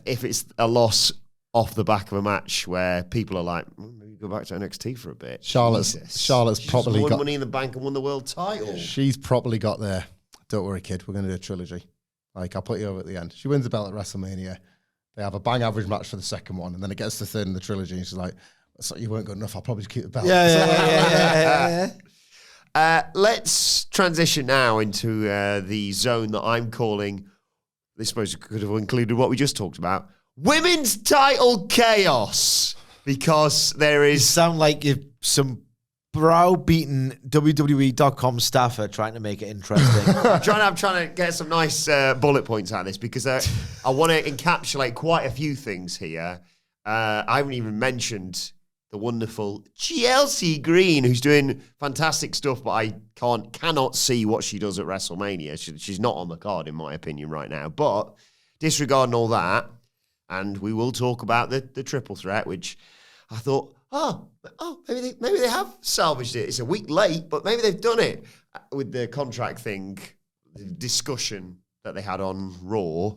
If it's a loss off the back of a match where people are like, maybe go back to NXT for a bit. Charlotte's probably got Money in the Bank and won the world title. She's probably got there. Don't worry, kid. We're going to do a trilogy. Like, I'll put you over at the end. She wins the belt at WrestleMania. They have a bang average match for the second one, and then it gets to the third in the trilogy, and she's like, you weren't good enough. I'll probably just keep the belt. Let's transition now into the zone that I'm calling, I suppose it could have included what we just talked about, women's title chaos. Because there is... You sound like you're some browbeaten WWE.com staffer trying to make it interesting. I'm trying to get some nice bullet points out of this because I want to encapsulate quite a few things here. I haven't even mentioned the wonderful Chelsea Green, who's doing fantastic stuff, but I cannot see what she does at WrestleMania. She's not on the card, in my opinion, right now. But disregarding all that, and we will talk about the triple threat, which I thought, maybe they have salvaged it. It's a week late, but maybe they've done it with the contract thing, the discussion that they had on Raw,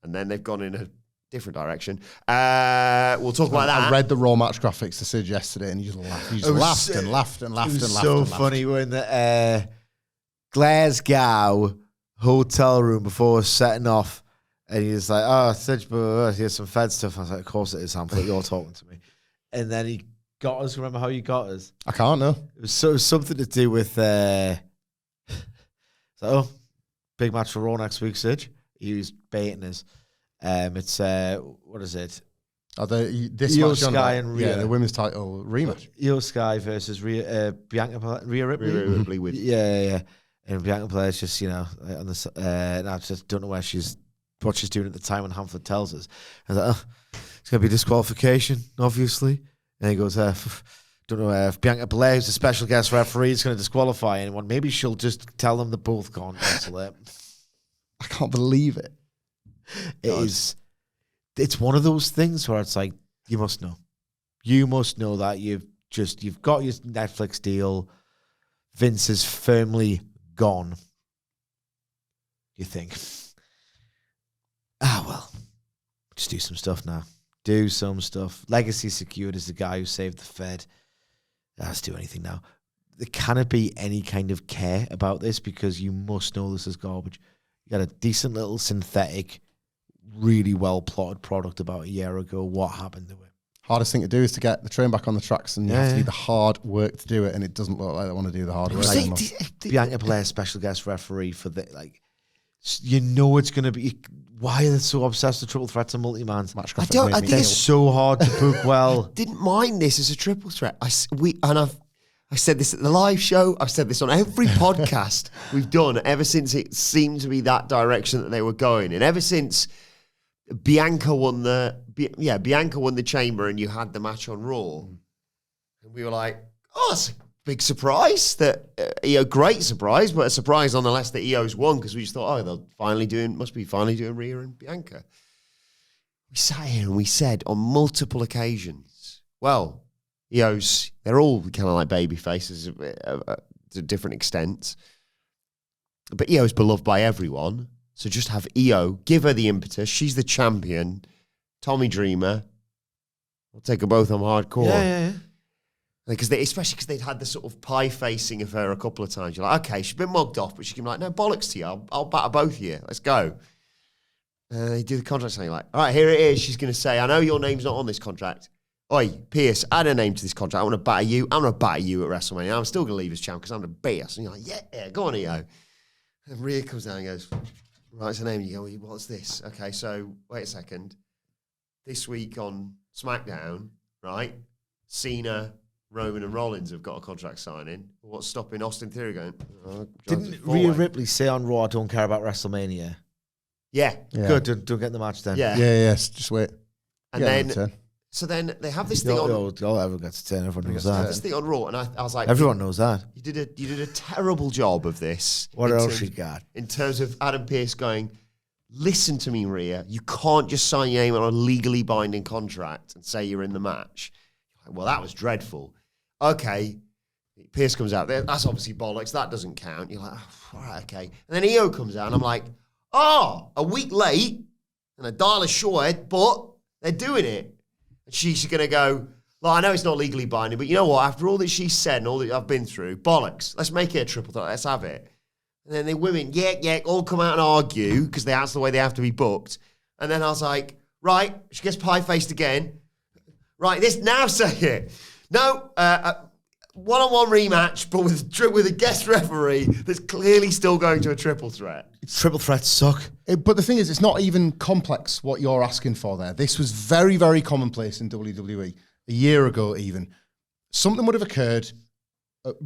and then they've gone in a different direction. We'll talk about that. I read the Raw match graphics to Sid yesterday, and he just laughed. He just laughed and laughed and laughed and laughed. It was so funny when the Glasgow hotel room before setting off, and he was like, Sid, here's some Fed stuff. I was like, of course it is, Hamflett, you're talking to me. And then he got us. Remember how you got us? I can't know. It was something to do with big match for Raw next week, Sid. He was baiting us. It's what is it? This Io match Sky and Rhea. Yeah, the women's title rematch. Io Sky versus Rhea Ripley. Rhea Ripley with Yeah. And Bianca Blair's just on the and I just don't know what she's doing at the time when Hamflett tells us. And I was like, it's going to be disqualification, obviously. And he goes, don't know if Bianca Belair, who's a special guest referee, is going to disqualify anyone. Maybe she'll just tell them they both can't wrestle it. I can't believe it. It's one of those things where it's like, you must know. You must know that you've you've got your Netflix deal. Vince is firmly gone. You think, well, just do some stuff now. Do some stuff. Legacy secured as the guy who saved the Fed. Let's do anything now. There cannot be any kind of care about this because you must know this is garbage. You got a decent little synthetic, really well plotted product about a year ago. What happened to it? Hardest thing to do is to get the train back on the tracks, and you have to do the hard work to do it, and it doesn't look like they want to do the hard work anymore. Bianca Belair, special guest referee for the you know it's going to be. Why are they so obsessed with triple threats and multi-mans? I think it's so hard to book well. Didn't mind this as a triple threat. I said this at the live show. I've said this on every podcast we've done ever since it seemed to be that direction that they were going, and ever since Bianca won the chamber, and you had the match on Raw, and we were like, "Oh, it's a big surprise that great surprise, but a surprise nonetheless that EO's won," because we just thought, must be finally doing Rhea and Bianca. We sat here and we said on multiple occasions, well, EO's, they're all kind of like baby faces to different extents, but EO's beloved by everyone. So just have EO, give her the impetus. She's the champion. Tommy Dreamer. We'll take them both on hardcore. Yeah. Especially because they'd had the sort of pie facing of her a couple of times. You're like, okay, she's been mugged off, but she can be like, no, bollocks to you. I'll batter both of you. Let's go. They do the contract saying like, all right, here it is. She's going to say, I know your name's not on this contract. Oi, Pierce, add a name to this contract. I want to batter you. I'm going to batter you at WrestleMania. I'm still going to leave as champ because I'm the best. And you're like, yeah, go on, EO. And Rhea comes down and goes, writes her name, and you go, what's this? Okay, so wait a second. This week on SmackDown, right? Cena, Roman, and Rollins have got a contract signing. What's stopping Austin Theory going? Didn't Rhea Ripley say on Raw, I don't care about WrestleMania? Yeah. Good, don't get the match then. Yeah. Just wait. And then they have this thing on. Everyone gets to 10. Everyone knows that. This thing on Raw, and I was like, everyone knows that. You did a terrible job of this. What else you got? In terms of Adam Pearce going, listen to me, Rhea. You can't just sign your name on a legally binding contract and say you're in the match. Well, that was dreadful. Okay, Pearce comes out there. That's obviously bollocks. That doesn't count. You're like, all right, okay. And then EO comes out, and I'm like, a week late and a dial short, but they're doing it. And she's going to go, well, I know it's not legally binding, but you know what? After all that she's said and all that I've been through, bollocks. Let's make it a triple threat. Let's have it. And then the women, all come out and argue because that's the way they have to be booked. And then I was like, right, she gets pie-faced again. Right, now say it. No, one-on-one rematch, but with a guest referee that's clearly still going to a triple threat. Triple threats suck. But the thing is, it's not even complex what you're asking for there. This was very, very commonplace in WWE. A year ago even. Something would have occurred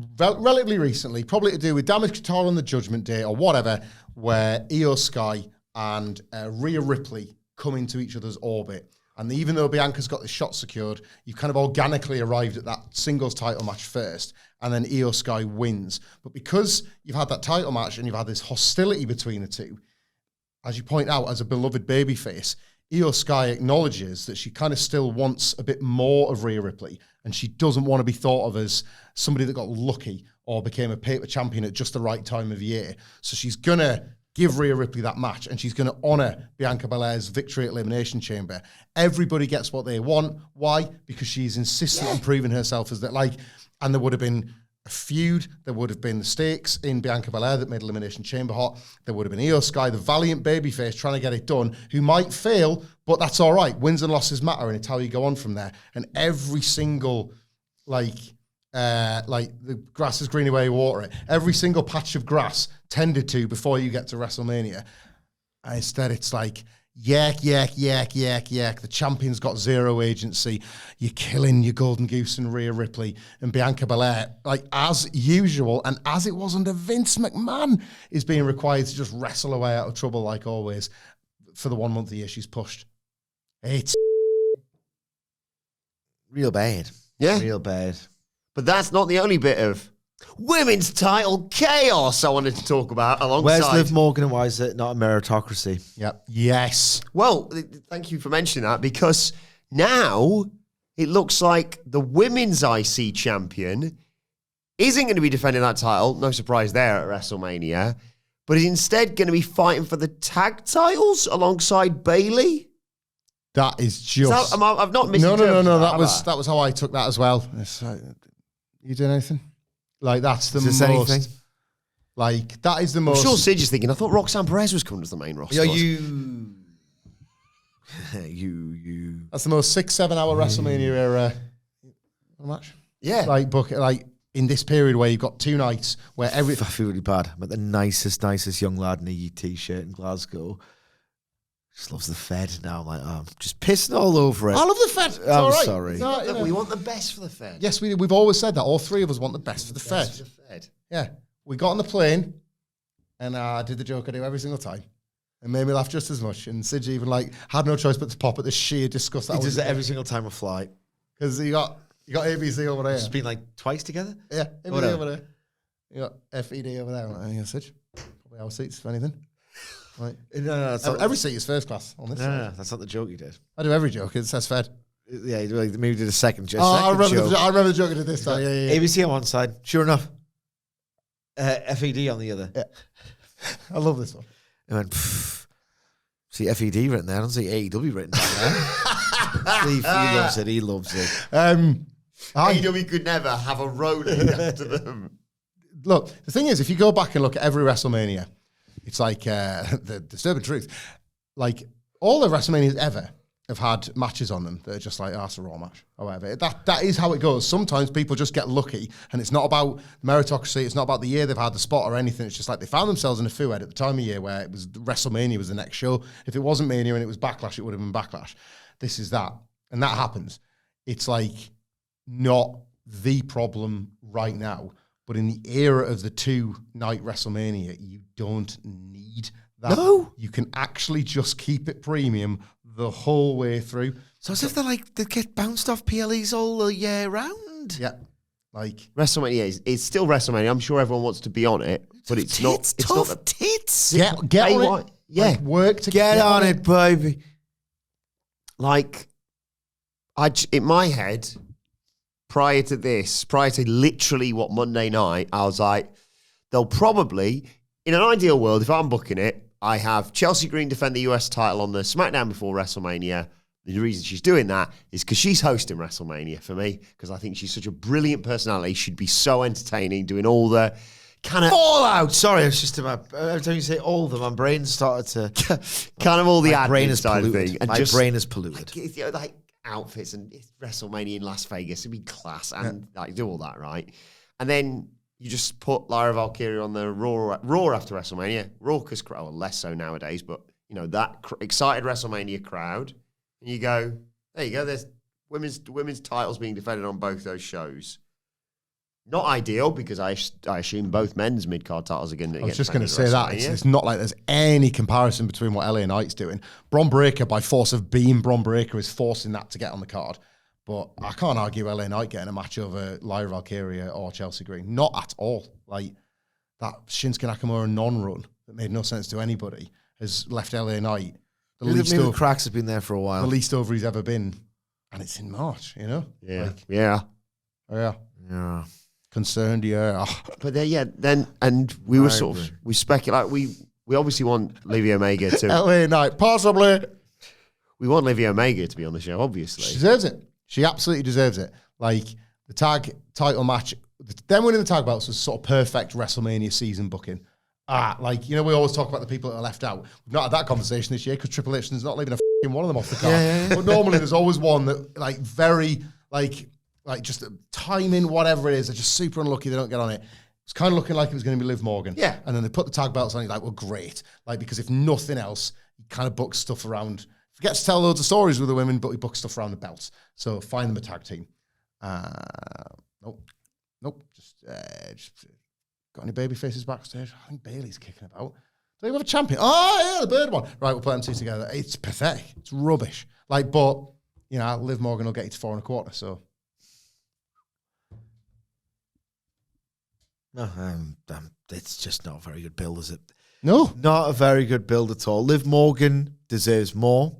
relatively recently, probably to do with damage control on the Judgment Day or whatever, where Io Sky and Rhea Ripley come into each other's orbit. And even though Bianca's got the shot secured, you've kind of organically arrived at that singles title match first, and then Io Sky wins. But because you've had that title match and you've had this hostility between the two, as you point out, as a beloved babyface, Io Sky acknowledges that she kind of still wants a bit more of Rhea Ripley, and she doesn't want to be thought of as somebody that got lucky or became a paper champion at just the right time of year. So she's going to give Rhea Ripley that match, and she's going to honour Bianca Belair's victory at Elimination Chamber. Everybody gets what they want. Why? Because she's insistent on proving herself as that, and there would have been a feud, there would have been the stakes in Bianca Belair that made Elimination Chamber hot, there would have been Io Sky, the valiant babyface trying to get it done, who might fail, but that's all right. Wins and losses matter, and it's how you go on from there. And every single, the grass is greener where you water it. Every single patch of grass tended to before you get to WrestleMania. And instead, it's like, yak. The champion's got zero agency. You're killing your golden goose and Rhea Ripley and Bianca Belair, as usual, and as it was under Vince McMahon, is being required to just wrestle away out of trouble like always for the 1 month of the year she's pushed. It's real bad. Yeah. Real bad. But that's not the only bit of women's title chaos I wanted to talk about alongside. Where's Liv Morgan and why is it not a meritocracy? Yep. Yes. Well, thank you for mentioning that, because now it looks like the women's IC champion isn't going to be defending that title. No surprise there at WrestleMania. But is instead going to be fighting for the tag titles alongside Bayley. That is just... I've not misinterpreted No. That was how I took that as well. You doing anything? Like, that's the most... Anything? Like, that is the most... I'm sure Sid is thinking, I thought Roxanne Perez was coming to the main roster. Yeah, you... That's the most 6-7 hour WrestleMania era match. Yeah. Like, in this period where you've got 2 nights where I feel really bad. I'm the nicest young lad in a T-shirt in Glasgow. Just loves the Fed now. I'm like, I'm just pissing all over it. I love the Fed. It's all right. Sorry. We want the best for the Fed. Yes, we've always said that. All 3 of us want the best for the Fed. Yeah. We got on the plane and I did the joke I do every single time. It made me laugh just as much. And Sidge even had no choice but to pop at the sheer disgust that he does it every single time I fly. Because you got ABC over there. It's been like twice together? Yeah, ABC over there. You got FED over there. Like, yeah, Sidge. Probably our seats, if anything. Right. No, every seat is first class on this side. No, that's not the joke you did. I do every joke. It says Fed. Yeah, maybe you did a second joke. I remember the joke I did this time. Yeah. ABC on one side, sure enough. FED on the other. Yeah. I love this one. I went, see FED written there. I don't see AEW written down there. He loves it. AEW could never have a road after them. Look, the thing is, if you go back and look at every WrestleMania, it's like the disturbing truth. Like, all the WrestleManias ever have had matches on them that are just like, it's a Raw match or whatever. That is how it goes. Sometimes people just get lucky, and it's not about meritocracy. It's not about the year they've had the spot or anything. It's just like they found themselves in a foo-head at the time of year where it was WrestleMania was the next show. If it wasn't Mania and it was Backlash, it would have been Backlash. This is that. And that happens. It's like not the problem right now. But in the era of the 2-night WrestleMania, you don't need that. No. You can actually just keep it premium the whole way through. So as if they get bounced off PLEs all the year round. Yeah. Like WrestleMania it's still WrestleMania. I'm sure everyone wants to be on it, but it's tits, not. It's tough not the tits. Get on it. Yeah. Like, work to get on it, baby. Like, in my head, prior to literally Monday night, I was like, they'll probably, in an ideal world, if I'm booking it, I have Chelsea Green defend the US title on the SmackDown before WrestleMania. The reason she's doing that is because she's hosting WrestleMania for me, because I think she's such a brilliant personality. She'd be so entertaining doing all the kind of fallout. Sorry, it's just every time you say all of them, my brain started to kind of all the admin side of thing. And my brain is polluted. Like outfits and WrestleMania in Las Vegas, it'd be class and do all that, right? And then you just put Lyra Valkyria on the Raw after WrestleMania. Raucous crowd, well, less so nowadays, but that excited WrestleMania crowd. And you go, there you go. There's women's titles being defended on both those shows. Not ideal because I assume both men's mid-card titles are going to get. I was just going to say that it's not like there's any comparison between what LA Knight's doing. Bron Breakker, by force of being Bron Breakker, is forcing that to get on the card. But I can't argue LA Knight getting a match over Lyra Valkyria or Chelsea Green. Not at all. Like, that Shinsuke Nakamura non-run that made no sense to anybody has left LA Knight the cracks have been there for a while. The least over he's ever been. And it's in March, Yeah. Like, yeah. Concerned, yeah. But then we speculate, we obviously want Livy Omega to... LA Knight, possibly. We want Livy Omega to be on the show, obviously. She deserves it. She absolutely deserves it. Like, the tag title match, them winning the tag belts was sort of perfect WrestleMania season booking. We always talk about the people that are left out. We've not had that conversation this year because Triple H is not leaving a f***ing one of them off the card. Yeah. But normally there's always one that, like, very, like just timing, whatever it is, they're just super unlucky they don't get on it. It's kind of looking like it was going to be Liv Morgan. Yeah. And then they put the tag belts on, you're like, well, great. Like, because if nothing else, he kind of books stuff around. Forgets to tell loads of stories with the women, but he books stuff around the belts. So find them a tag team. Nope. Just got any baby faces backstage? I think Bailey's kicking about. Do we have a champion? Oh, yeah, the bird one. Right, we'll put them two together. It's pathetic. It's rubbish. Like, but, Liv Morgan will get you to 4 1/4, so. No, it's just not a very good build, is it? No. Not a very good build at all. Liv Morgan deserves more.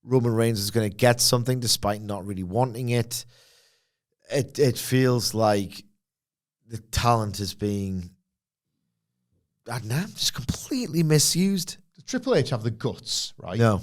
Roman Reigns is going to get something despite not really wanting it. It feels like the talent is being, I don't know, just completely misused. Does Triple H have the guts, right? No.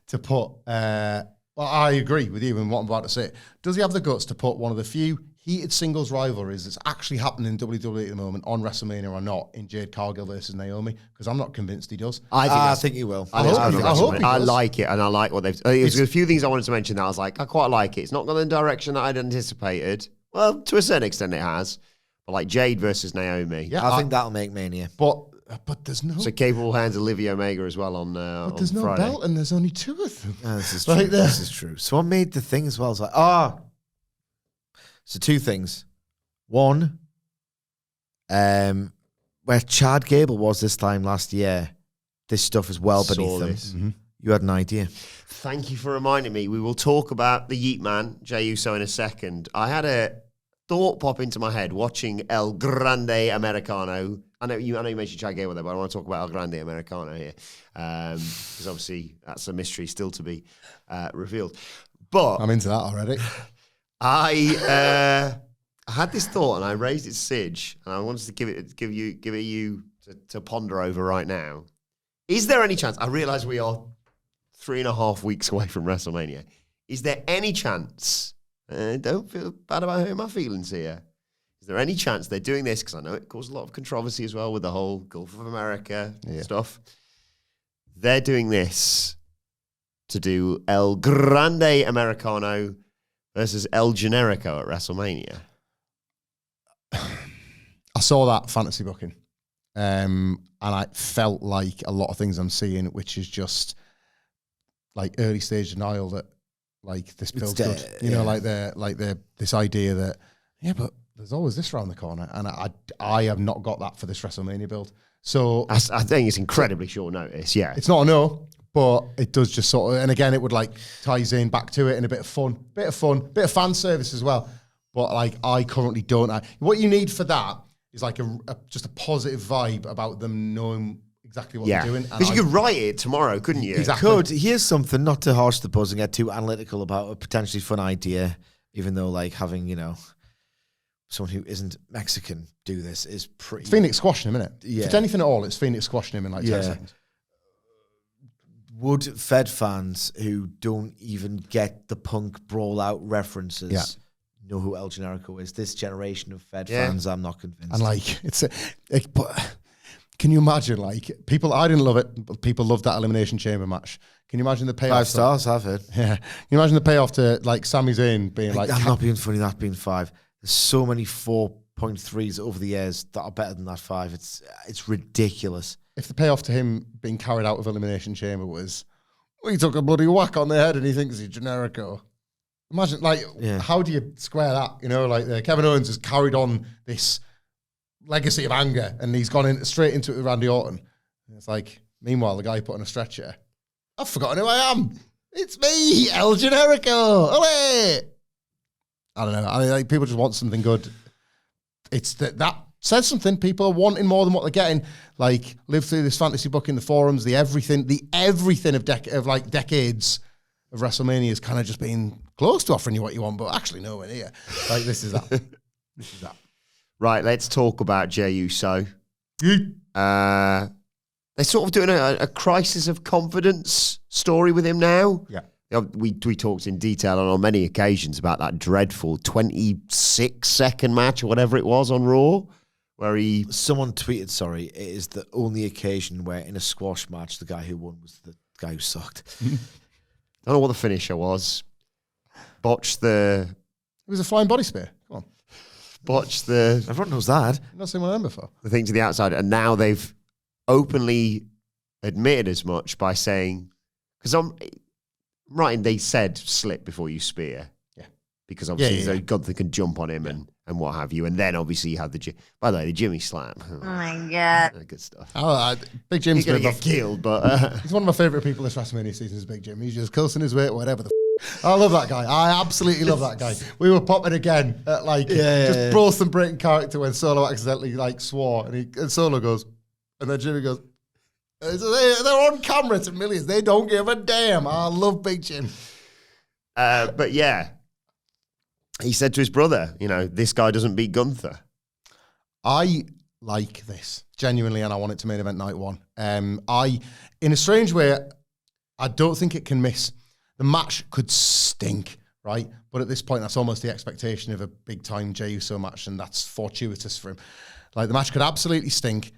To put, well, I agree with you in what I'm about to say. Does he have the guts to put one of the few heated singles rivalries that's actually happening in WWE at the moment on WrestleMania or not in Jade Cargill versus Naomi? Because I'm not convinced he does. I think he will. I hope he I does. like it, and I like what they've. There's a few things I wanted to mention that I was like, I quite like it. It's not gone in the direction that I'd anticipated. Well, to a certain extent, it has. But like Jade versus Naomi, Yeah, I think that'll make Mania. But there's no. so capable hands of Livy Omega as well on. But there's no Friday. belt, and there's only 2 of them. This is true. This is true. So I made the thing as well. I was like, So 2 things. One, where Chad Gable was this time last year, this stuff is well beneath them. Mm-hmm. You had an idea. Thank you for reminding me. We will talk about the Yeet Man, Jey Uso, in a second. I had a thought pop into my head watching El Grande Americano. I know you mentioned Chad Gable there, but I want to talk about El Grande Americano here. Because obviously that's a mystery still to be revealed. But I'm into that already. I had this thought and I raised it to Sidge, and I wanted to give it you to ponder over right now. Is there any chance? I realise we are 3.5 weeks away from WrestleMania. Is there any chance? Don't feel bad about hurting my feelings here. Is there any chance they're doing this? Because I know it caused a lot of controversy as well with the whole Gulf of America stuff. They're doing this to do El Grande Americano versus El Generico at WrestleMania. I saw that fantasy booking, and I felt like a lot of things I'm seeing, which is just like early stage denial that like this build's good. You know, like this idea that but there's always this around the corner, and I have not got that for this WrestleMania build. So I think it's incredibly short notice. Yeah, it's not a no, but it does just sort of, and again, it would like ties in back to it and a bit of fun, bit of fan service as well. But like, I currently don't. What you need for that is like just a positive vibe about them knowing exactly what they're doing. Because you could write it tomorrow, couldn't you? Exactly. Could. Here's something, not to harsh the buzz and get too analytical about a potentially fun idea, even though like having, someone who isn't Mexican do this is pretty... It's Phoenix squashing him, isn't it? Yeah. If it's anything at all, it's Phoenix squashing him in like 10 seconds. Would Fed fans who don't even get the Punk brawl out references know who El Generico is? This generation of Fed fans, I'm not convinced. And like, but can you imagine, like, people, I didn't love it, but people loved that Elimination Chamber match. Can you imagine the payoff? 5 stars, I've heard. Yeah. Can you imagine the payoff to like Sami Zayn being like... I'm not being funny, that being 5. There's so many 4.3s over the years that are better than that 5. It's ridiculous. If the payoff to him being carried out of Elimination Chamber was, he took a bloody whack on the head and he thinks he's Generico. Imagine, like, how do you square that? Like Kevin Owens has carried on this legacy of anger and he's gone straight into it with Randy Orton. And it's like, meanwhile, the guy put on a stretcher, I've forgotten who I am. It's me, El Generico. Ole! I don't know. I mean, like, people just want something good. It's that says something. People are wanting more than what they're getting. Like, live through this fantasy book in the forums, the everything of decades of WrestleMania has kind of just been close to offering you what you want, but actually nowhere near. Like, this is that. This is that. Right, let's talk about Jey Uso. They're sort of doing a crisis of confidence story with him now. Yeah. We talked in detail on many occasions about that dreadful 26-second match or whatever it was on Raw, where Someone tweeted, it is the only occasion where in a squash match the guy who won was the guy who sucked. Don't know what the finisher was. Botched It was a flying body spear. Come on. Everyone knows that. I've not seen one of them before. The thing to the outside, and now they've openly admitted as much by saying, because I'm right, they said slip before you spear. Yeah. Because obviously Gunther can jump on him and what have you. And then obviously you have by the way, the Jimmy Slam. Oh my God. Good stuff. Big Jim's going to get killed, but... He's one of my favourite people this WrestleMania season is Big Jim. He's just cursing his way, whatever the I love that guy. I absolutely love that guy. We were popping again at just Brawson breaking character when Solo accidentally swore and Solo goes, and then Jimmy goes, They're on camera to millions. They don't give a damn. I love Big Jim. But yeah, he said to his brother, this guy doesn't beat Gunther. I like this, genuinely, and I want it to main event night one. In a strange way, I don't think it can miss. The match could stink, right? But at this point, that's almost the expectation of a big-time Jey Uso match, and that's fortuitous for him. Like, the match could absolutely stink,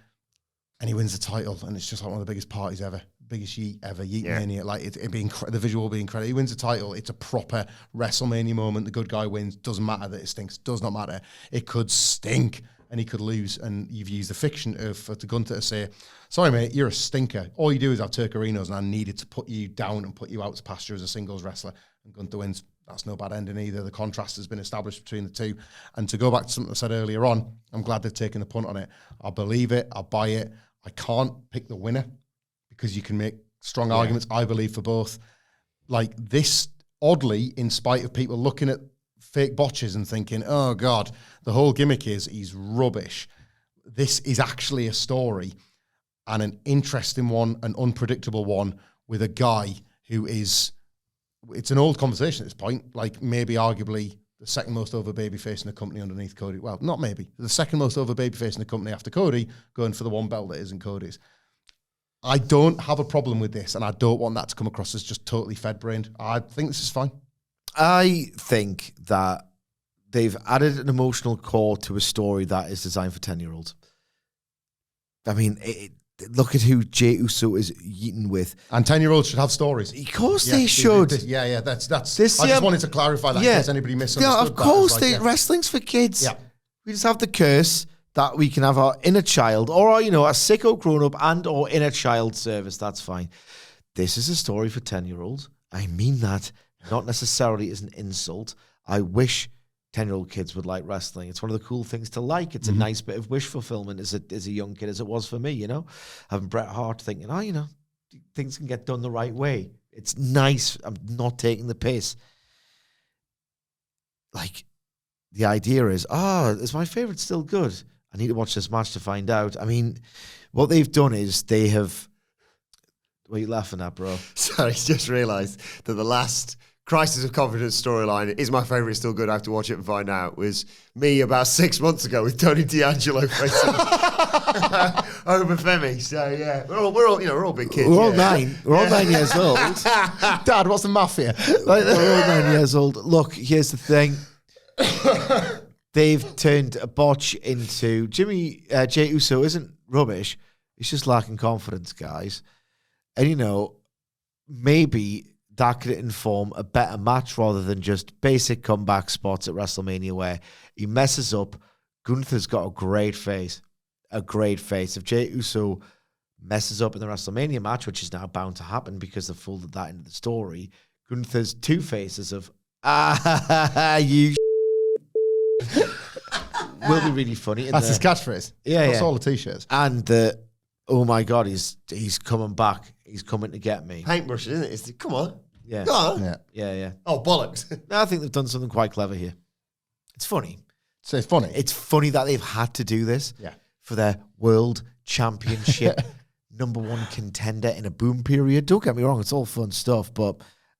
and he wins the title, and it's just like one of the biggest parties ever. Biggest yeet ever, Yeet Mania. Like, the visual will be incredible. He wins the title. It's a proper WrestleMania moment. The good guy wins. Doesn't matter that it stinks. Does not matter. It could stink, and he could lose. And you've used the fiction for Gunther to say, sorry, mate, you're a stinker. All you do is have Turkerinos, and I needed to put you down and put you out to pasture as a singles wrestler. And Gunther wins. That's no bad ending either. The contrast has been established between the two. And to go back to something I said earlier on, I'm glad they've taken the punt on it. I believe it. I buy it. I can't pick the winner, because you can make strong arguments, I believe, for both. Like, this, oddly, in spite of people looking at fake botches and thinking, oh, God, the whole gimmick is he's rubbish. This is actually a story, and an interesting one, an unpredictable one, with a guy who is, it's an old conversation at this point, like maybe arguably the second most over babyface in the company underneath Cody. Well, not maybe. The second most over babyface in the company after Cody, going for the one belt that isn't Cody's. I don't have a problem with this, and I don't want that to come across as just totally fed-brained. I think this is fine. I think that they've added an emotional core to a story that is designed for 10-year-olds. I mean, look at who Jey Uso is eating with. And 10-year-olds should have stories. Of course they should. That's this, I just wanted to clarify that in case anybody misunderstood. Yeah, of course. Wrestling's for kids. Yeah. We just have the curse that we can have our inner child or, a sicko grown-up and or inner child service. That's fine. This is a story for 10-year-olds. I mean that not necessarily as an insult. I wish 10-year-old kids would like wrestling. It's one of the cool things to like. It's a nice bit of wish fulfillment as a young kid, as it was for me, Having Bret Hart thinking, things can get done the right way. It's nice. I'm not taking the piss. Like, the idea is, is my favorite still good? I need to watch this match to find out. I mean, what they've done is they have... What are you laughing at, bro? Sorry, just realised that the last Crisis of Confidence storyline, is my favourite still good? I have to watch it and find out, was me about 6 months ago with Tony D'Angelo facing over Femi. So yeah, we're all big kids. We're all 9. We're all 9 years old. Dad, what's the mafia? We're all 9 years old. Look, here's the thing. They've turned a botch into Jey Uso isn't rubbish. He's just lacking confidence, guys. And, maybe that could inform a better match rather than just basic comeback spots at WrestleMania where he messes up. Gunther's got a great face. A great face. If Jey Uso messes up in the WrestleMania match, which is now bound to happen because they've folded that into the story, Gunther's two faces of, you will be really funny. That's his catchphrase. Yeah, that's all the t-shirts. And oh my God, he's coming back. He's coming to get me. Paintbrushes, isn't it? Come on. Yeah. Go on. Yeah. Oh, bollocks. No, I think they've done something quite clever here. It's funny. So it's funny. It's funny that they've had to do this for their world championship #1 contender in a boom period. Don't get me wrong, it's all fun stuff, but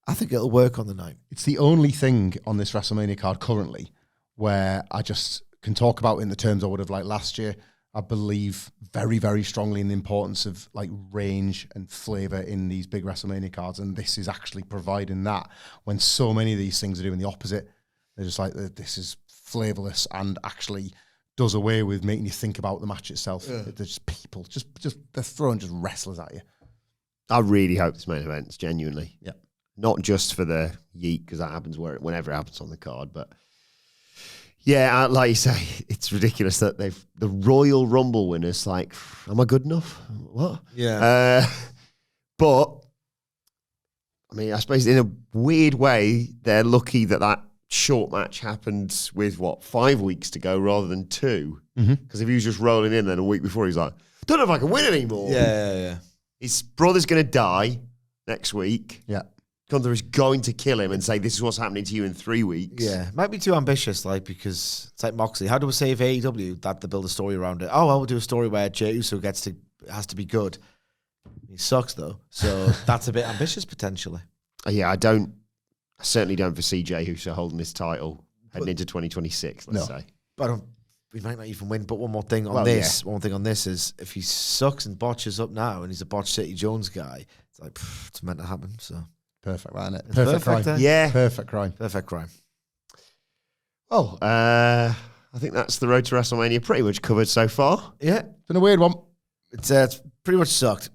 I think it'll work on the night. It's the only thing on this WrestleMania card currently where I just can talk about in the terms I would have liked last year. I believe very, very strongly in the importance of like range and flavor in these big WrestleMania cards, and this is actually providing that when so many of these things are doing the opposite. They're just like, this is flavorless and actually does away with making you think about the match itself. Yeah. They're just people, just they're throwing just wrestlers at you. I really hope this main event's genuinely. Yeah. Not just for the yeet, because that happens whenever it happens on the card, but yeah, like you say, it's ridiculous that the Royal Rumble winners, like, am I good enough? What? Yeah. But, I mean, I suppose in a weird way, they're lucky that short match happened with, 5 weeks to go rather than 2? Because if he was just rolling in then a week before, he's like, don't know if I can win anymore. Yeah. His brother's going to die next week. Yeah. Gunther is going to kill him and say, this is what's happening to you in 3 weeks. Yeah, might be too ambitious, because it's like Moxley. How do we save AEW that they build a story around it? Oh, well, we'll do a story where Jey Uso has to be good. He sucks though, so that's a bit ambitious potentially. Yeah, I certainly don't foresee Jey Uso holding this title heading into 2026. Let's say, but we might not even win. But one more thing on this. One thing on this is if he sucks and botches up now, and he's a botch City Jones guy, it's like it's meant to happen. So perfect, isn't it? Perfect crime. Yeah, perfect crime. Perfect crime. Oh, I think that's the road to WrestleMania pretty much covered so far. Yeah, Been a weird one. it's pretty much sucked.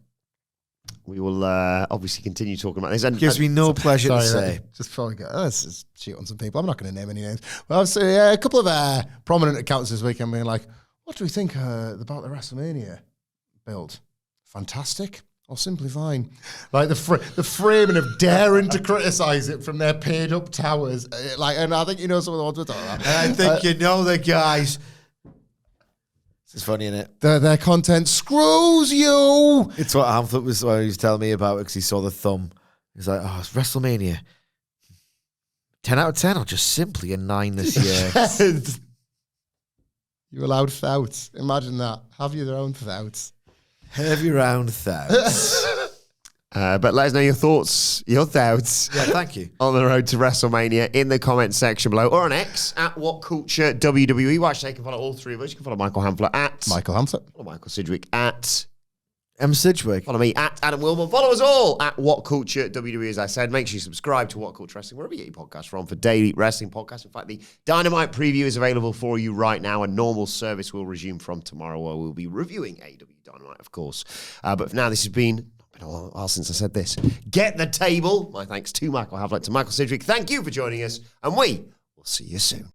We will obviously continue talking about this. And Gives me no pleasure to Sorry, say. just before we go, let's just shoot on some people. I'm not going to name any names. Well, I've seen a couple of prominent accounts this weekend being like, what do we think about the WrestleMania build? Fantastic or simply fine? Like the framing of daring to criticise it from their paid up towers. And I think you know some of the ones we're talking about. And I think you know the guys. It's funny, isn't it? Their content screws you. It's what Hamflett was when he was telling me about because he saw the thumb. He's like, oh, it's WrestleMania. 10 out of 10 or just simply a 9 this year? You allowed thoughts. Imagine that. Have your own thoughts. Heavy round thoughts. But let us know your thoughts. Yeah, thank you. On the road to WrestleMania in the comments section below or on X at WhatCulture WWE. Well, actually, you can follow all three of us. You can follow Michael Hamflett at Michael Hamflett. Follow Michael Sidgwick at Sidgwick. Follow me at Adam Wilbourn. Follow us all at WhatCulture WWE. As I said, make sure you subscribe to WhatCulture Wrestling wherever you get your podcasts from for daily wrestling podcasts. In fact, the Dynamite preview is available for you right now. A normal service will resume from tomorrow, where we'll be reviewing AEW Dynamite, of course. But for now, this has been a while since I said this. Get the table. My thanks to Michael Hamflett, to Michael Sidgwick. Thank you for joining us, and we will see you soon.